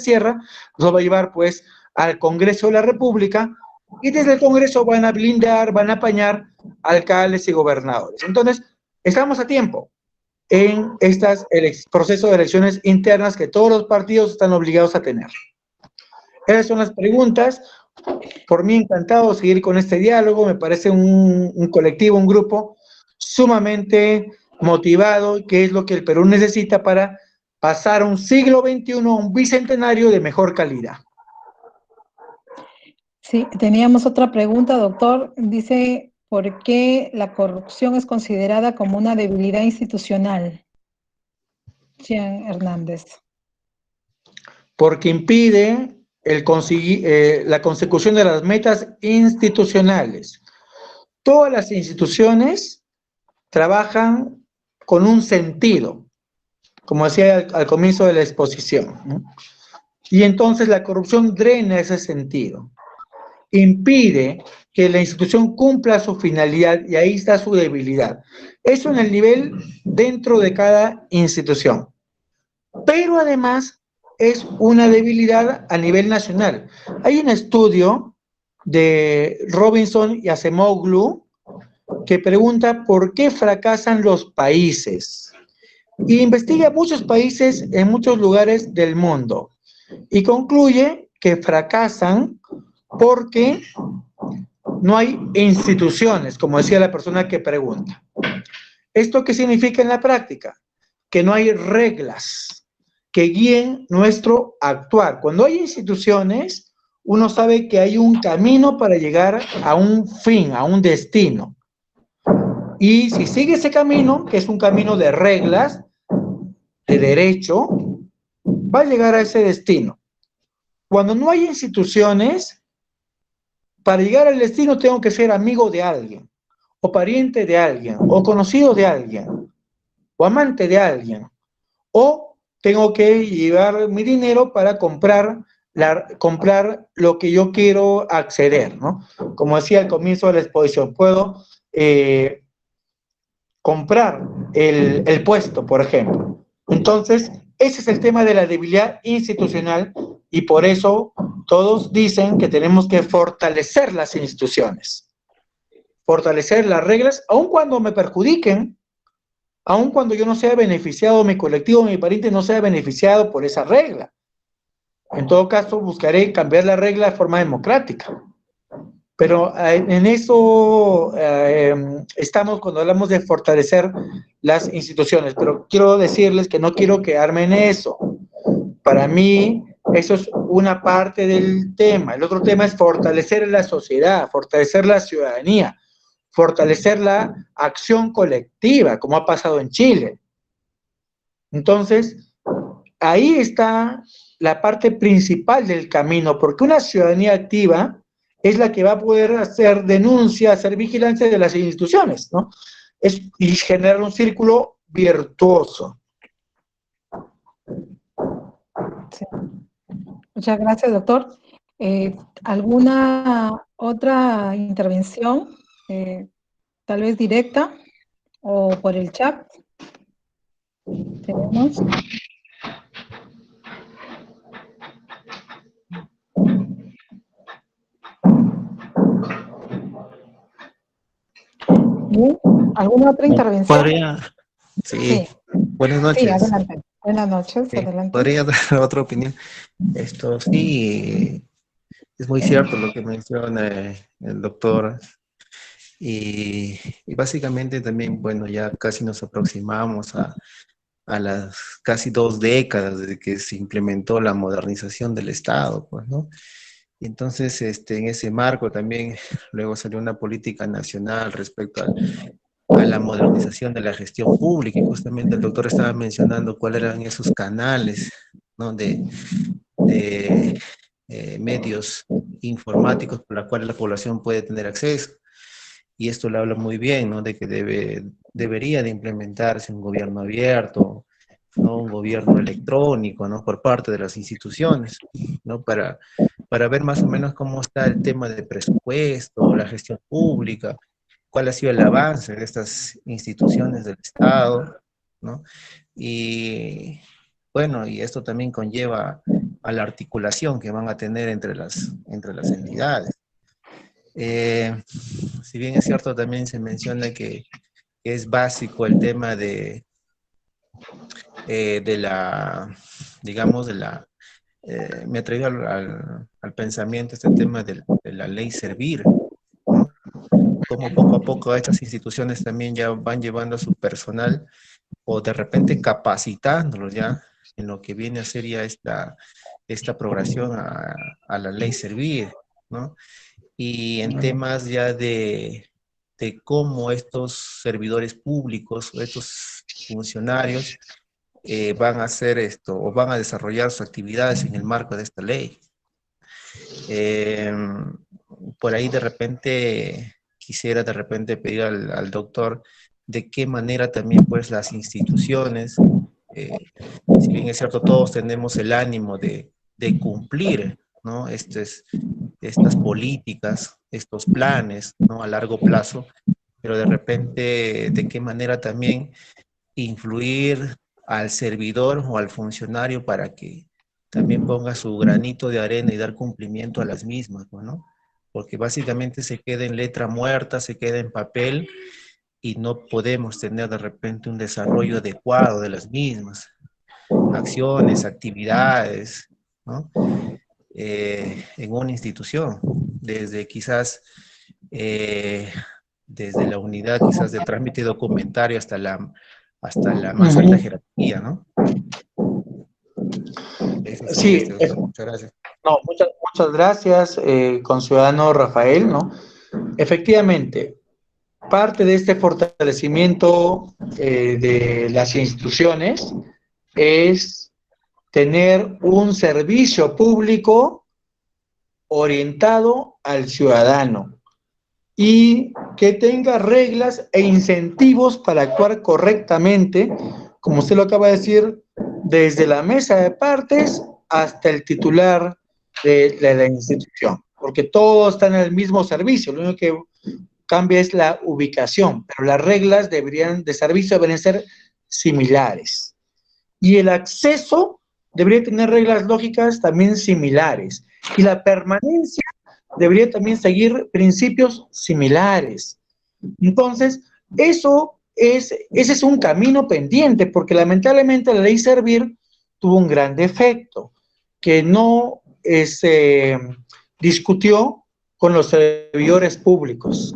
cierra, nos va a llevar pues al Congreso de la República, y desde el Congreso van a blindar, van a apañar alcaldes y gobernadores. Entonces, estamos a tiempo en estos procesos de elecciones internas que todos los partidos están obligados a tener. Esas son las preguntas. Por mí encantado de seguir con este diálogo. Me parece un colectivo, un grupo sumamente motivado, que es lo que el Perú necesita para pasar a un siglo XXI, un bicentenario de mejor calidad. Sí, teníamos otra pregunta, doctor. Dice, ¿por qué la corrupción es considerada como una debilidad institucional? Jean Hernández. Porque impide la consecución de las metas institucionales. Todas las instituciones trabajan con un sentido, como decía al comienzo de la exposición, ¿no? Y entonces la corrupción drena ese sentido, impide que la institución cumpla su finalidad, y ahí está su debilidad. Eso en el nivel dentro de cada institución. Pero además es una debilidad a nivel nacional. Hay un estudio de Robinson y Acemoglu que pregunta por qué fracasan los países. Y investiga muchos países en muchos lugares del mundo. Y concluye que fracasan porque no hay instituciones, como decía la persona que pregunta. ¿Esto qué significa en la práctica? Que no hay reglas, que guíen nuestro actuar. Cuando hay instituciones, uno sabe que hay un camino para llegar a un fin, a un destino. Y si sigue ese camino, que es un camino de reglas, de derecho, va a llegar a ese destino. Cuando no hay instituciones, para llegar al destino tengo que ser amigo de alguien, o pariente de alguien, o conocido de alguien, o amante de alguien, o tengo que llevar mi dinero para comprar lo que yo quiero acceder, ¿no? Como decía al comienzo de la exposición, puedo comprar el puesto, por ejemplo. Entonces, ese es el tema de la debilidad institucional y por eso todos dicen que tenemos que fortalecer las instituciones, fortalecer las reglas, aun cuando me perjudiquen, aun cuando yo no sea beneficiado, mi colectivo, mi pariente no sea beneficiado por esa regla. En todo caso, buscaré cambiar la regla de forma democrática. Pero en eso estamos cuando hablamos de fortalecer las instituciones. Pero quiero decirles que no quiero quedarme en eso. Para mí, eso es una parte del tema. El otro tema es fortalecer la sociedad, fortalecer la ciudadanía, fortalecer la acción colectiva, como ha pasado en Chile. Entonces, ahí está la parte principal del camino, porque una ciudadanía activa es la que va a poder hacer denuncia, hacer vigilancia de las instituciones, ¿no? Y generar un círculo virtuoso. Sí. Muchas gracias, doctor. ¿Alguna otra intervención, tal vez directa o por el chat? Tenemos. Bien. ¿Alguna otra intervención? Podría, sí. Buenas Sí, noches. adelante. Buenas noches, Sí, adelante. podría dar otra opinión. Esto sí, es muy cierto lo que menciona el doctor. Y básicamente también, bueno, ya casi nos aproximamos a las casi 2 décadas desde que se implementó la modernización del Estado, pues, ¿no? Y entonces, en ese marco también luego salió una política nacional respecto a la modernización de la gestión pública, y justamente el doctor estaba mencionando cuáles eran esos canales, ¿no? de medios informáticos por los cuales la población puede tener acceso. Y esto le habla muy bien, ¿no? De que debería de implementarse un gobierno abierto, ¿no? Un gobierno electrónico, ¿no? Por parte de las instituciones, ¿no? Para ver más o menos cómo está el tema de presupuesto, la gestión pública, cuál ha sido el avance de estas instituciones del Estado, ¿no? Y bueno, y esto también conlleva a la articulación que van a tener entre las entidades. Si bien es cierto, también se menciona que es básico el tema de la, digamos, me ha traído al pensamiento este tema de la ley Servir, ¿no? Como poco a poco estas instituciones también ya van llevando a su personal o de repente capacitándolos ya en lo que viene a ser ya esta progresión a la ley Servir, ¿no? Y en temas ya de cómo estos servidores públicos o estos funcionarios van a hacer esto o van a desarrollar sus actividades en el marco de esta ley. Por ahí de repente quisiera de repente pedir al doctor de qué manera también pues las instituciones, si bien es cierto todos tenemos el ánimo de cumplir, ¿no? Estas políticas, estos planes, ¿no? A largo plazo, pero de repente de qué manera también influir al servidor o al funcionario para que también ponga su granito de arena y dar cumplimiento a las mismas, ¿no? Porque básicamente se queda en letra muerta, se queda en papel y no podemos tener de repente un desarrollo adecuado de las mismas, acciones, actividades, ¿no? En una institución, desde quizás desde la unidad quizás de trámite documentario hasta la más alta jerarquía, ¿no? Sí, muchas gracias. No, muchas gracias, conciudadano Rafael, ¿no? Efectivamente, parte de este fortalecimiento de las instituciones es tener un servicio público orientado al ciudadano y que tenga reglas e incentivos para actuar correctamente, como usted lo acaba de decir, desde la mesa de partes hasta el titular de la institución, porque todos están en el mismo servicio, lo único que cambia es la ubicación, pero las reglas de servicio deberían ser similares. Y el acceso debería tener reglas lógicas también similares. Y la permanencia debería también seguir principios similares. Entonces, ese es un camino pendiente, porque lamentablemente la ley Servir tuvo un gran defecto, que no se discutió con los servidores públicos.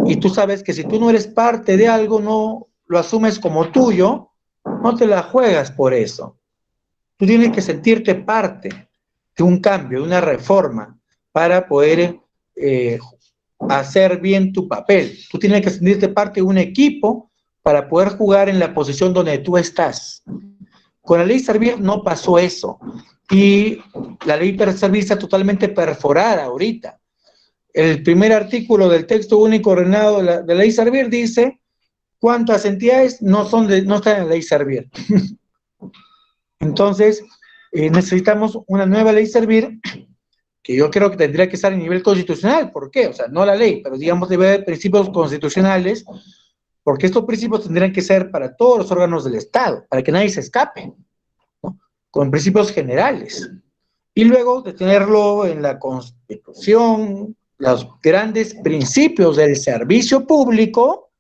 Y tú sabes que si tú no eres parte de algo, no lo asumes como tuyo, no te la juegas por eso. Tú tienes que sentirte parte de un cambio, de una reforma, para poder hacer bien tu papel. Tú tienes que sentirte parte de un equipo para poder jugar en la posición donde tú estás. Con la ley Servir no pasó eso. Y la ley Servir está totalmente perforada ahorita. El primer artículo del texto único ordenado de la ley Servir dice cuántas entidades no están en la ley Servir. Entonces, necesitamos una nueva ley Servir que yo creo que tendría que estar a nivel constitucional. ¿Por qué? O sea, no la ley, pero digamos debe haber principios constitucionales, porque estos principios tendrían que ser para todos los órganos del Estado, para que nadie se escape, ¿no? Con principios generales. Y luego de tenerlo en la Constitución, los grandes principios del servicio público,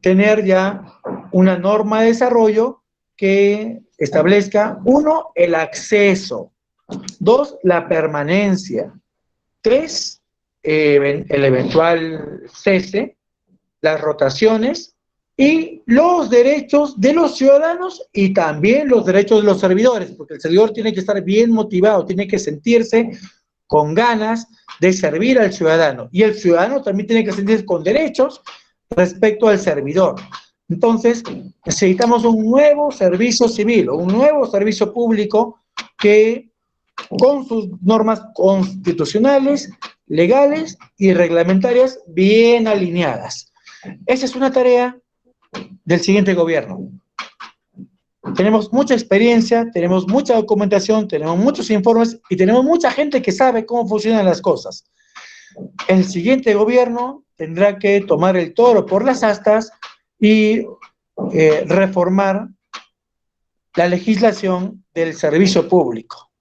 tener ya una norma de desarrollo que establezca, 1, el acceso, 2, la permanencia, 3, el eventual cese, las rotaciones y los derechos de los ciudadanos y también los derechos de los servidores, porque el servidor tiene que estar bien motivado, tiene que sentirse con ganas de servir al ciudadano y el ciudadano también tiene que sentirse con derechos respecto al servidor. Entonces, necesitamos un nuevo servicio civil, un nuevo servicio público que con sus normas constitucionales, legales y reglamentarias bien alineadas. Esa es una tarea del siguiente gobierno. Tenemos mucha experiencia, tenemos mucha documentación, tenemos muchos informes y tenemos mucha gente que sabe cómo funcionan las cosas. El siguiente gobierno tendrá que tomar el toro por las astas y reformar la legislación del servicio público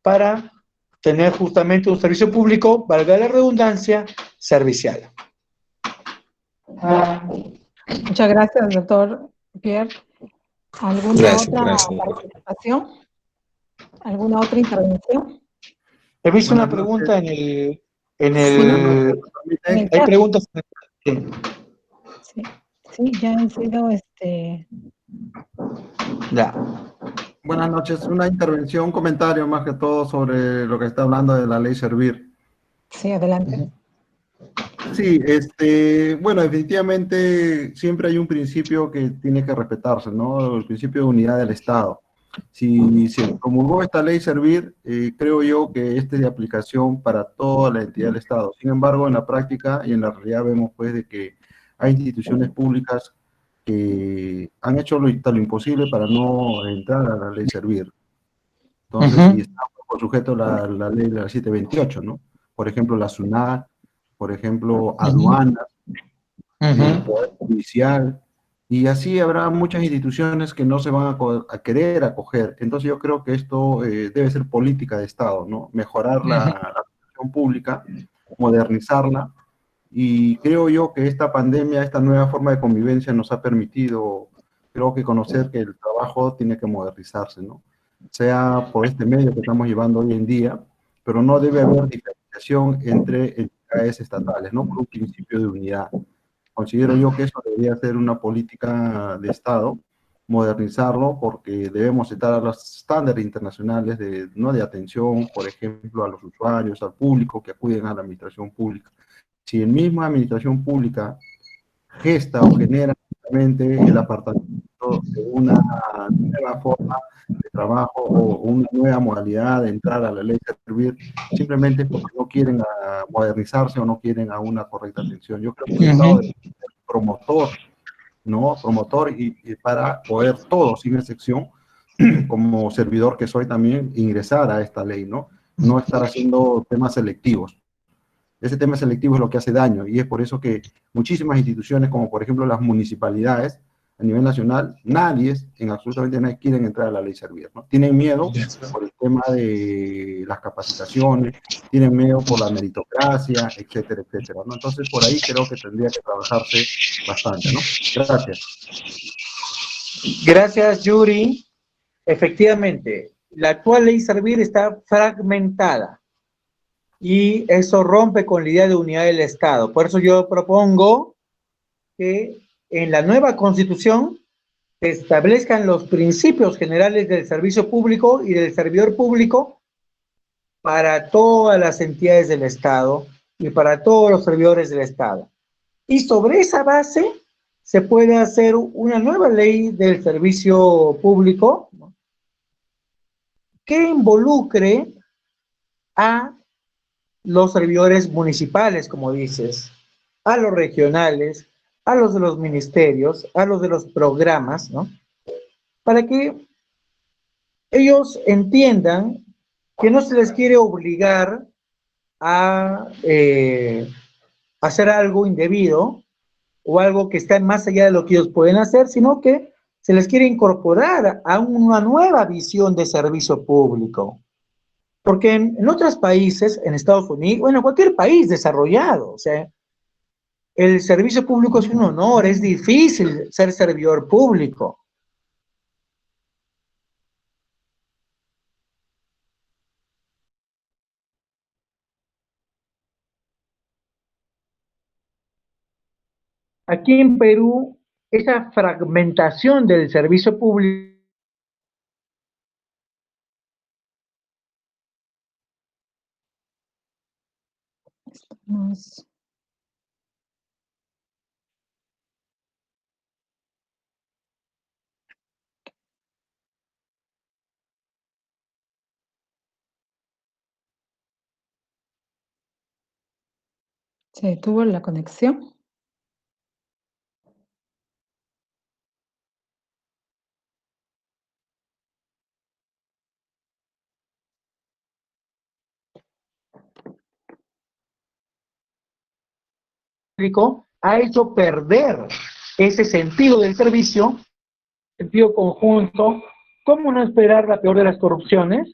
para tener justamente un servicio público, valga la redundancia, servicial. Muchas gracias, doctor Pierre. ¿Alguna otra participación? ¿Alguna otra intervención? He visto una pregunta en el hay preguntas en el Sí, ya han sido Ya. Buenas noches. Una intervención, un comentario más que todo sobre lo que está hablando de la ley Servir. Sí, adelante. Sí, bueno, definitivamente siempre hay un principio que tiene que respetarse, ¿no? El principio de unidad del Estado. Si se promulgó esta ley Servir, creo yo que este es de aplicación para toda la entidad del Estado. Sin embargo, en la práctica y en la realidad vemos pues de que hay instituciones públicas que han hecho lo imposible para no entrar a la ley Servir. Entonces, y estamos sujetos a la ley de la 728, ¿no? Por ejemplo, la SUNAT, por ejemplo, aduanas, el Poder Judicial, y así habrá muchas instituciones que no se van a querer acoger. Entonces yo creo que esto debe ser política de Estado, ¿no? Mejorar la administración pública, modernizarla, y creo yo que esta pandemia, esta nueva forma de convivencia nos ha permitido, creo que conocer que el trabajo tiene que modernizarse, ¿no? Sea por este medio que estamos llevando hoy en día, pero no debe haber diferenciación entre entidades estatales, ¿no? Por un principio de unidad. Considero yo que eso debería ser una política de Estado modernizarlo porque debemos estar a los estándares internacionales de, ¿no?, de atención, por ejemplo, a los usuarios, al público que acuden a la administración pública. Si en misma administración pública gesta o genera realmente el apartamiento de una nueva forma de trabajo o una nueva modalidad de entrar a la ley de servir, simplemente porque no quieren modernizarse o no quieren a una correcta atención. Yo creo que el Estado debe ser promotor, ¿no? Promotor y para poder todos, sin excepción, como servidor que soy también, ingresar a esta ley, ¿no? No estar haciendo temas selectivos. Ese tema selectivo es lo que hace daño y es por eso que muchísimas instituciones, como por ejemplo las municipalidades a nivel nacional, absolutamente nadie quieren entrar a la ley servir, ¿no? Tienen miedo por el tema de las capacitaciones, tienen miedo por la meritocracia, etcétera, etcétera, ¿no? Entonces por ahí creo que tendría que trabajarse bastante, ¿no? Gracias. Gracias, Yuri. Efectivamente, la actual ley servir está fragmentada y eso rompe con la idea de unidad del Estado. Por eso yo propongo que en la nueva Constitución se establezcan los principios generales del servicio público y del servidor público para todas las entidades del Estado y para todos los servidores del Estado. Y sobre esa base se puede hacer una nueva ley del servicio público, ¿no?, que involucre a los servidores municipales, como dices, a los regionales, a los de los ministerios, a los de los programas, ¿no?, para que ellos entiendan que no se les quiere obligar a hacer algo indebido o algo que está más allá de lo que ellos pueden hacer, sino que se les quiere incorporar a una nueva visión de servicio público. Porque en otros países, en Estados Unidos, bueno, en cualquier país desarrollado, o sea, el servicio público es un honor, es difícil ser servidor público. Aquí en Perú, esa fragmentación del servicio público Se detuvo la conexión. ha hecho perder ese sentido del servicio, sentido conjunto. ¿Cómo no esperar la peor de las corrupciones?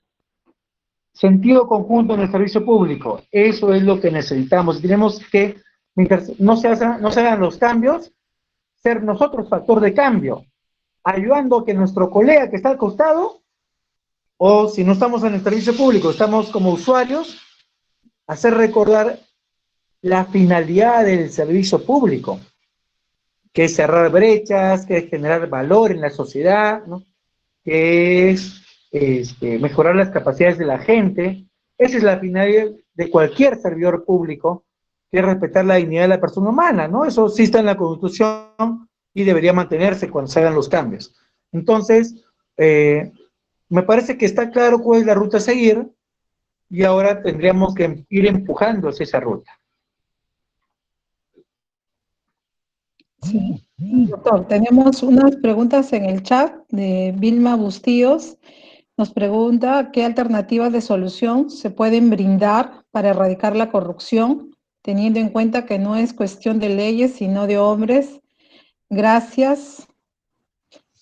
Sentido conjunto en el servicio público. Eso es lo que necesitamos. Tenemos que, mientras no se hagan los cambios, ser nosotros factor de cambio, ayudando a que nuestro colega que está al costado, o si no estamos en el servicio público, estamos como usuarios, hacer recordar la finalidad del servicio público, que es cerrar brechas, que es generar valor en la sociedad, ¿no?, que es mejorar las capacidades de la gente. Esa es la finalidad de cualquier servidor público, que es respetar la dignidad de la persona humana, ¿no? Eso sí está en la Constitución y debería mantenerse cuando se hagan los cambios. Entonces, me parece que está claro cuál es la ruta a seguir y ahora tendríamos que ir empujando hacia esa ruta. Sí. Doctor, tenemos unas preguntas en el chat de Vilma Bustíos. Nos pregunta qué alternativas de solución se pueden brindar para erradicar la corrupción, teniendo en cuenta que no es cuestión de leyes, sino de hombres. Gracias.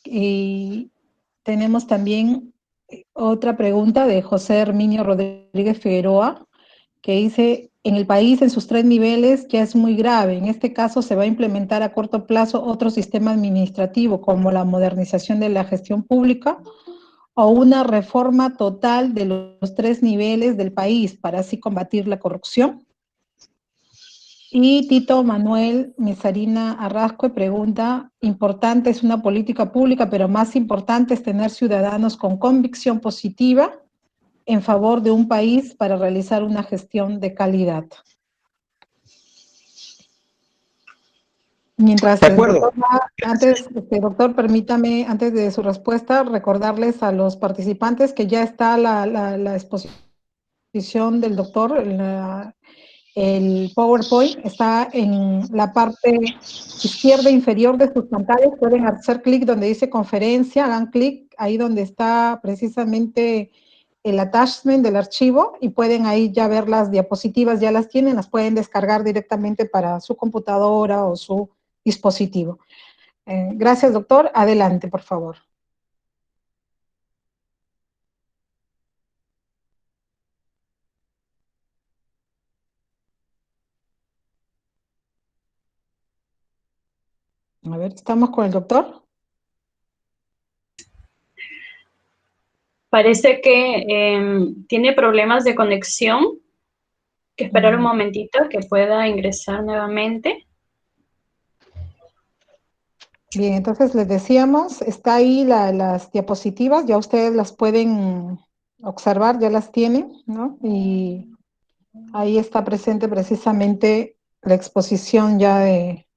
Y tenemos también otra pregunta de José Herminio Rodríguez Figueroa, que dice, en el país en sus 3 niveles ya es muy grave. En este caso se va a implementar a corto plazo otro sistema administrativo como la modernización de la gestión pública o una reforma total de los 3 niveles del país para así combatir la corrupción. Y Tito Manuel Mesarina Arrascue pregunta, importante es una política pública, pero más importante es tener ciudadanos con convicción positiva en favor de un país para realizar una gestión de calidad. Mientras De el doctor acuerdo. va, doctor, permítame, antes de su respuesta, recordarles a los participantes que ya está la exposición del doctor, el PowerPoint está en la parte izquierda inferior de sus pantallas. Pueden hacer clic donde dice conferencia, hagan clic ahí donde está precisamente el attachment del archivo y pueden ahí ya ver las diapositivas, ya las tienen, las pueden descargar directamente para su computadora o su dispositivo. Gracias, doctor. Adelante, por favor. A ver, ¿estamos con el doctor? Parece que tiene problemas de conexión. Que esperar un momentito que pueda ingresar nuevamente. Bien, entonces les decíamos, está ahí las diapositivas, ya ustedes las pueden observar, ya las tienen, ¿no? Y ahí está presente precisamente la exposición ya de...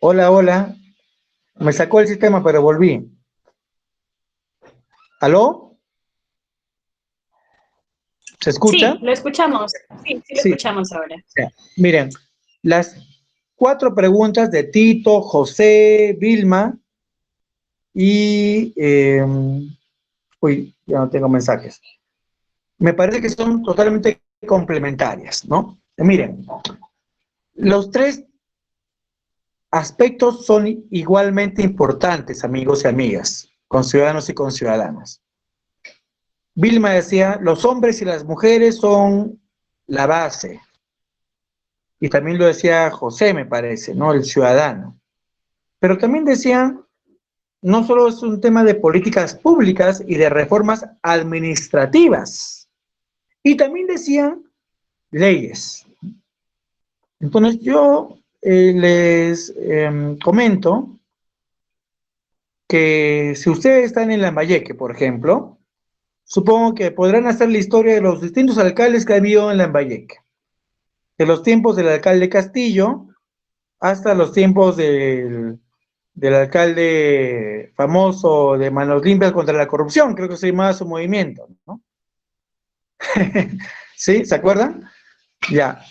Hola, hola. Me sacó el sistema, pero volví. ¿Aló? ¿Se escucha? Sí, lo escuchamos. Sí, lo Sí. escuchamos ahora. Miren, las 4 preguntas de Tito, José, Vilma y... uy, ya no tengo mensajes. Me parece que son totalmente complementarias, ¿no? Miren, los 3 aspectos son igualmente importantes, amigos y amigas, conciudadanos y conciudadanas. Vilma decía, los hombres y las mujeres son la base. Y también lo decía José, me parece, ¿no? El ciudadano. Pero también decían, no solo es un tema de políticas públicas y de reformas administrativas. Y también decían leyes. Entonces yo les comento que si ustedes están en Lambayeque, por ejemplo, supongo que podrán hacer la historia de los distintos alcaldes que ha habido en Lambayeque. De los tiempos del alcalde Castillo hasta los tiempos del alcalde famoso de Manos Limpias contra la Corrupción, creo que se llamaba su movimiento, ¿no? ¿Sí? ¿Se acuerdan? Ya.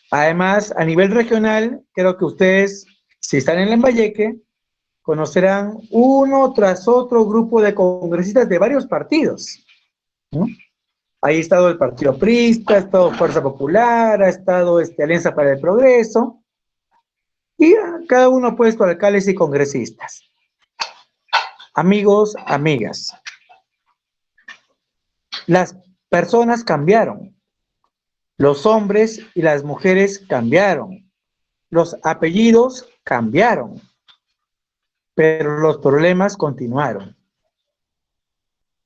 Además, a nivel regional, creo que ustedes, si están en Lambayeque, conocerán uno tras otro grupo de congresistas de varios partidos, ¿no? Ahí ha estado el Partido Aprista, ha estado Fuerza Popular, ha estado Alianza para el Progreso, y cada uno ha puesto alcaldes y congresistas. Amigos, amigas, las personas cambiaron, los hombres y las mujeres cambiaron, los apellidos cambiaron, pero los problemas continuaron.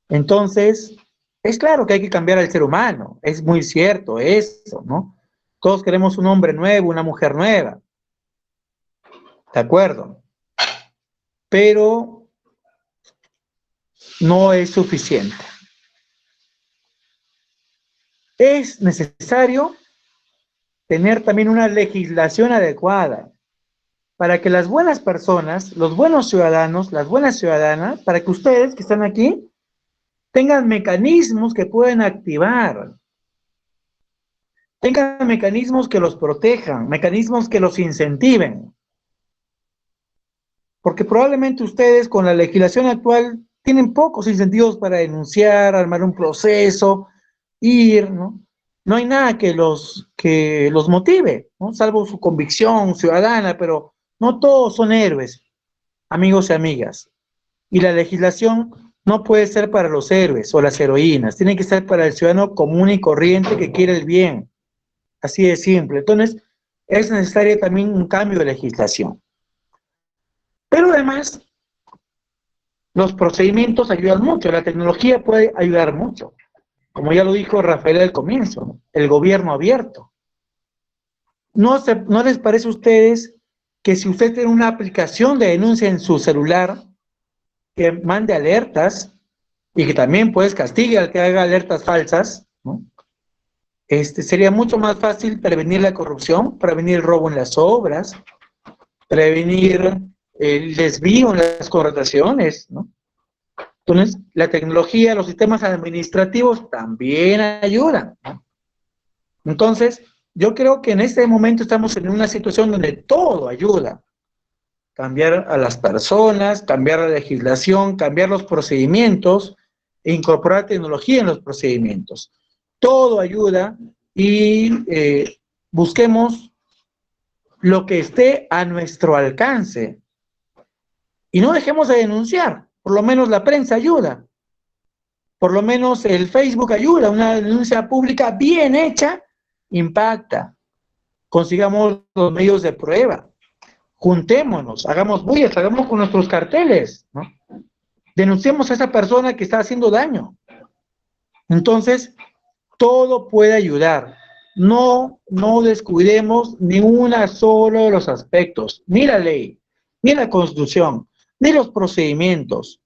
Entonces, es claro que hay que cambiar al ser humano, es muy cierto eso, ¿no? Todos queremos un hombre nuevo, una mujer nueva, ¿de acuerdo? Pero no es suficiente. Es necesario tener también una legislación adecuada para que las buenas personas, los buenos ciudadanos, las buenas ciudadanas, para que ustedes que están aquí tengan mecanismos que pueden activar, tengan mecanismos que los protejan, mecanismos que los incentiven. Porque probablemente ustedes con la legislación actual tienen pocos incentivos para denunciar, armar un proceso, ir, ¿no? No hay nada que los motive, ¿no? Salvo su convicción ciudadana, pero no todos son héroes, amigos y amigas. Y la legislación no puede ser para los héroes o las heroínas, tiene que ser para el ciudadano común y corriente que quiere el bien. Así de simple. Entonces, es necesario también un cambio de legislación. Pero además, los procedimientos ayudan mucho, la tecnología puede ayudar mucho. Como ya lo dijo Rafael al comienzo, ¿no? El gobierno abierto. ¿No les parece a ustedes que si usted tiene una aplicación de denuncia en su celular, que mande alertas y que también pues castigue al que haga alertas falsas, ¿no? Sería mucho más fácil prevenir la corrupción, prevenir el robo en las obras, prevenir el desvío en las contrataciones, ¿no? Entonces, la tecnología, los sistemas administrativos también ayudan, ¿no? Entonces, yo creo que en este momento estamos en una situación donde todo ayuda. Cambiar a las personas, cambiar la legislación, cambiar los procedimientos e incorporar tecnología en los procedimientos. Todo ayuda y busquemos lo que esté a nuestro alcance. Y no dejemos de denunciar, por lo menos la prensa ayuda, por lo menos el Facebook ayuda, una denuncia pública bien hecha impacta. Consigamos los medios de prueba, juntémonos, hagamos bullas, hagamos con nuestros carteles, ¿no? Denunciemos a esa persona que está haciendo daño. Entonces, todo puede ayudar. No descuidemos ni una sola de los aspectos, ni la ley, ni la Constitución, ni los procedimientos,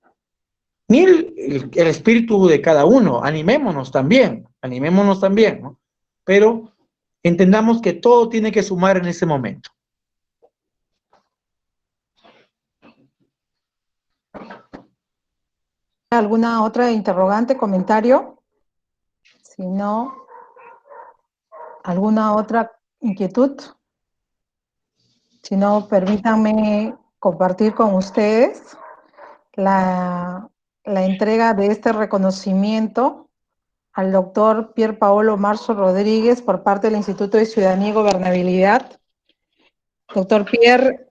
ni el espíritu de cada uno. Animémonos también, ¿no? Pero entendamos que todo tiene que sumar en ese momento. ¿Alguna otra interrogante, comentario? Si no, ¿alguna otra inquietud? Si no, permítanme compartir con ustedes la entrega de este reconocimiento al doctor Pier Paolo Marzo Rodríguez por parte del Instituto de Ciudadanía y Gobernabilidad. Doctor Pier,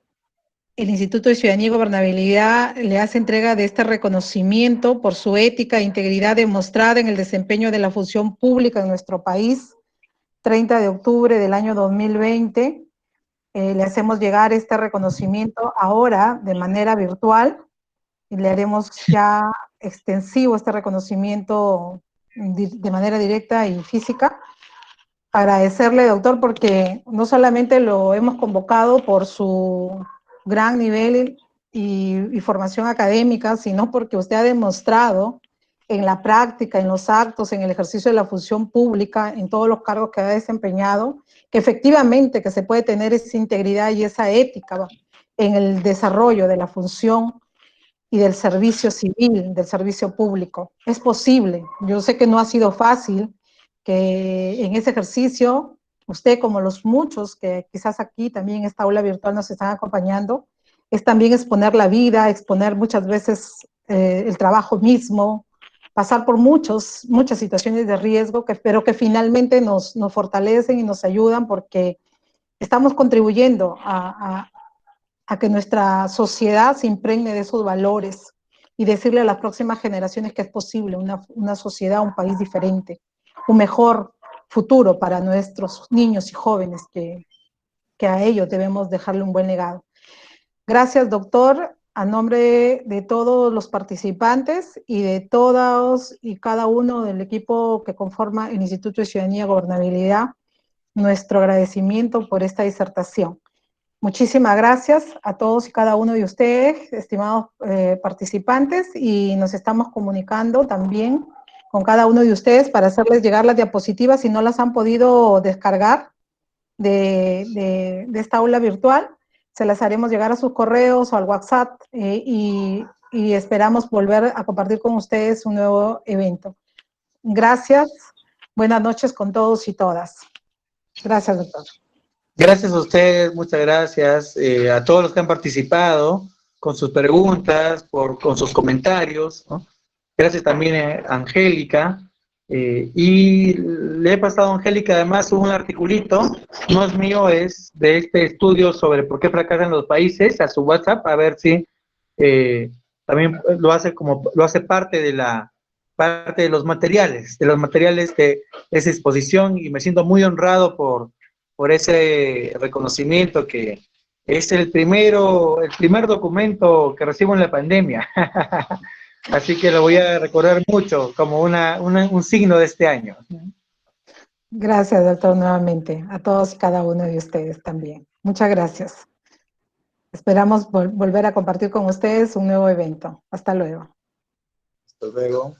el Instituto de Ciudadanía y Gobernabilidad le hace entrega de este reconocimiento por su ética e integridad demostrada en el desempeño de la función pública en nuestro país, 30 de octubre del año 2020. Le hacemos llegar este reconocimiento ahora de manera virtual y le haremos ya extensivo este reconocimiento de manera directa y física. Agradecerle, doctor, porque no solamente lo hemos convocado por su gran nivel y formación académica, sino porque usted ha demostrado en la práctica, en los actos, en el ejercicio de la función pública, en todos los cargos que ha desempeñado, que efectivamente que se puede tener esa integridad y esa ética en el desarrollo de la función y del servicio civil, del servicio público. Es posible. Yo sé que no ha sido fácil, que en ese ejercicio, usted como los muchos que quizás aquí también en esta aula virtual nos están acompañando, es también exponer la vida, exponer muchas veces el trabajo mismo, pasar por muchas situaciones de riesgo, pero que finalmente nos fortalecen y nos ayudan porque estamos contribuyendo a que nuestra sociedad se impregne de esos valores y decirle a las próximas generaciones que es posible una sociedad, un país diferente, un mejor futuro para nuestros niños y jóvenes, que a ellos debemos dejarle un buen legado. Gracias, doctor, a nombre de todos los participantes y de todos y cada uno del equipo que conforma el Instituto de Ciudadanía y Gobernabilidad, nuestro agradecimiento por esta disertación. Muchísimas gracias a todos y cada uno de ustedes, estimados participantes, y nos estamos comunicando también con cada uno de ustedes para hacerles llegar las diapositivas si no las han podido descargar de esta aula virtual. Se las haremos llegar a sus correos o al WhatsApp y esperamos volver a compartir con ustedes un nuevo evento. Gracias. Buenas noches con todos y todas. Gracias, doctor. Gracias a ustedes, muchas gracias a todos los que han participado con sus preguntas, con sus comentarios, ¿no? Gracias también a Angélica Y le he pasado a Angélica además un articulito, no es mío, es de este estudio sobre por qué fracasan los países, a su WhatsApp, a ver si también lo hace parte de los materiales de esa exposición, y me siento muy honrado por ese reconocimiento, que es el primer documento que recibo en la pandemia. Así que lo voy a recordar mucho como un signo de este año. Gracias, doctor, nuevamente. A todos y cada uno de ustedes también. Muchas gracias. Esperamos volver a compartir con ustedes un nuevo evento. Hasta luego. Hasta luego.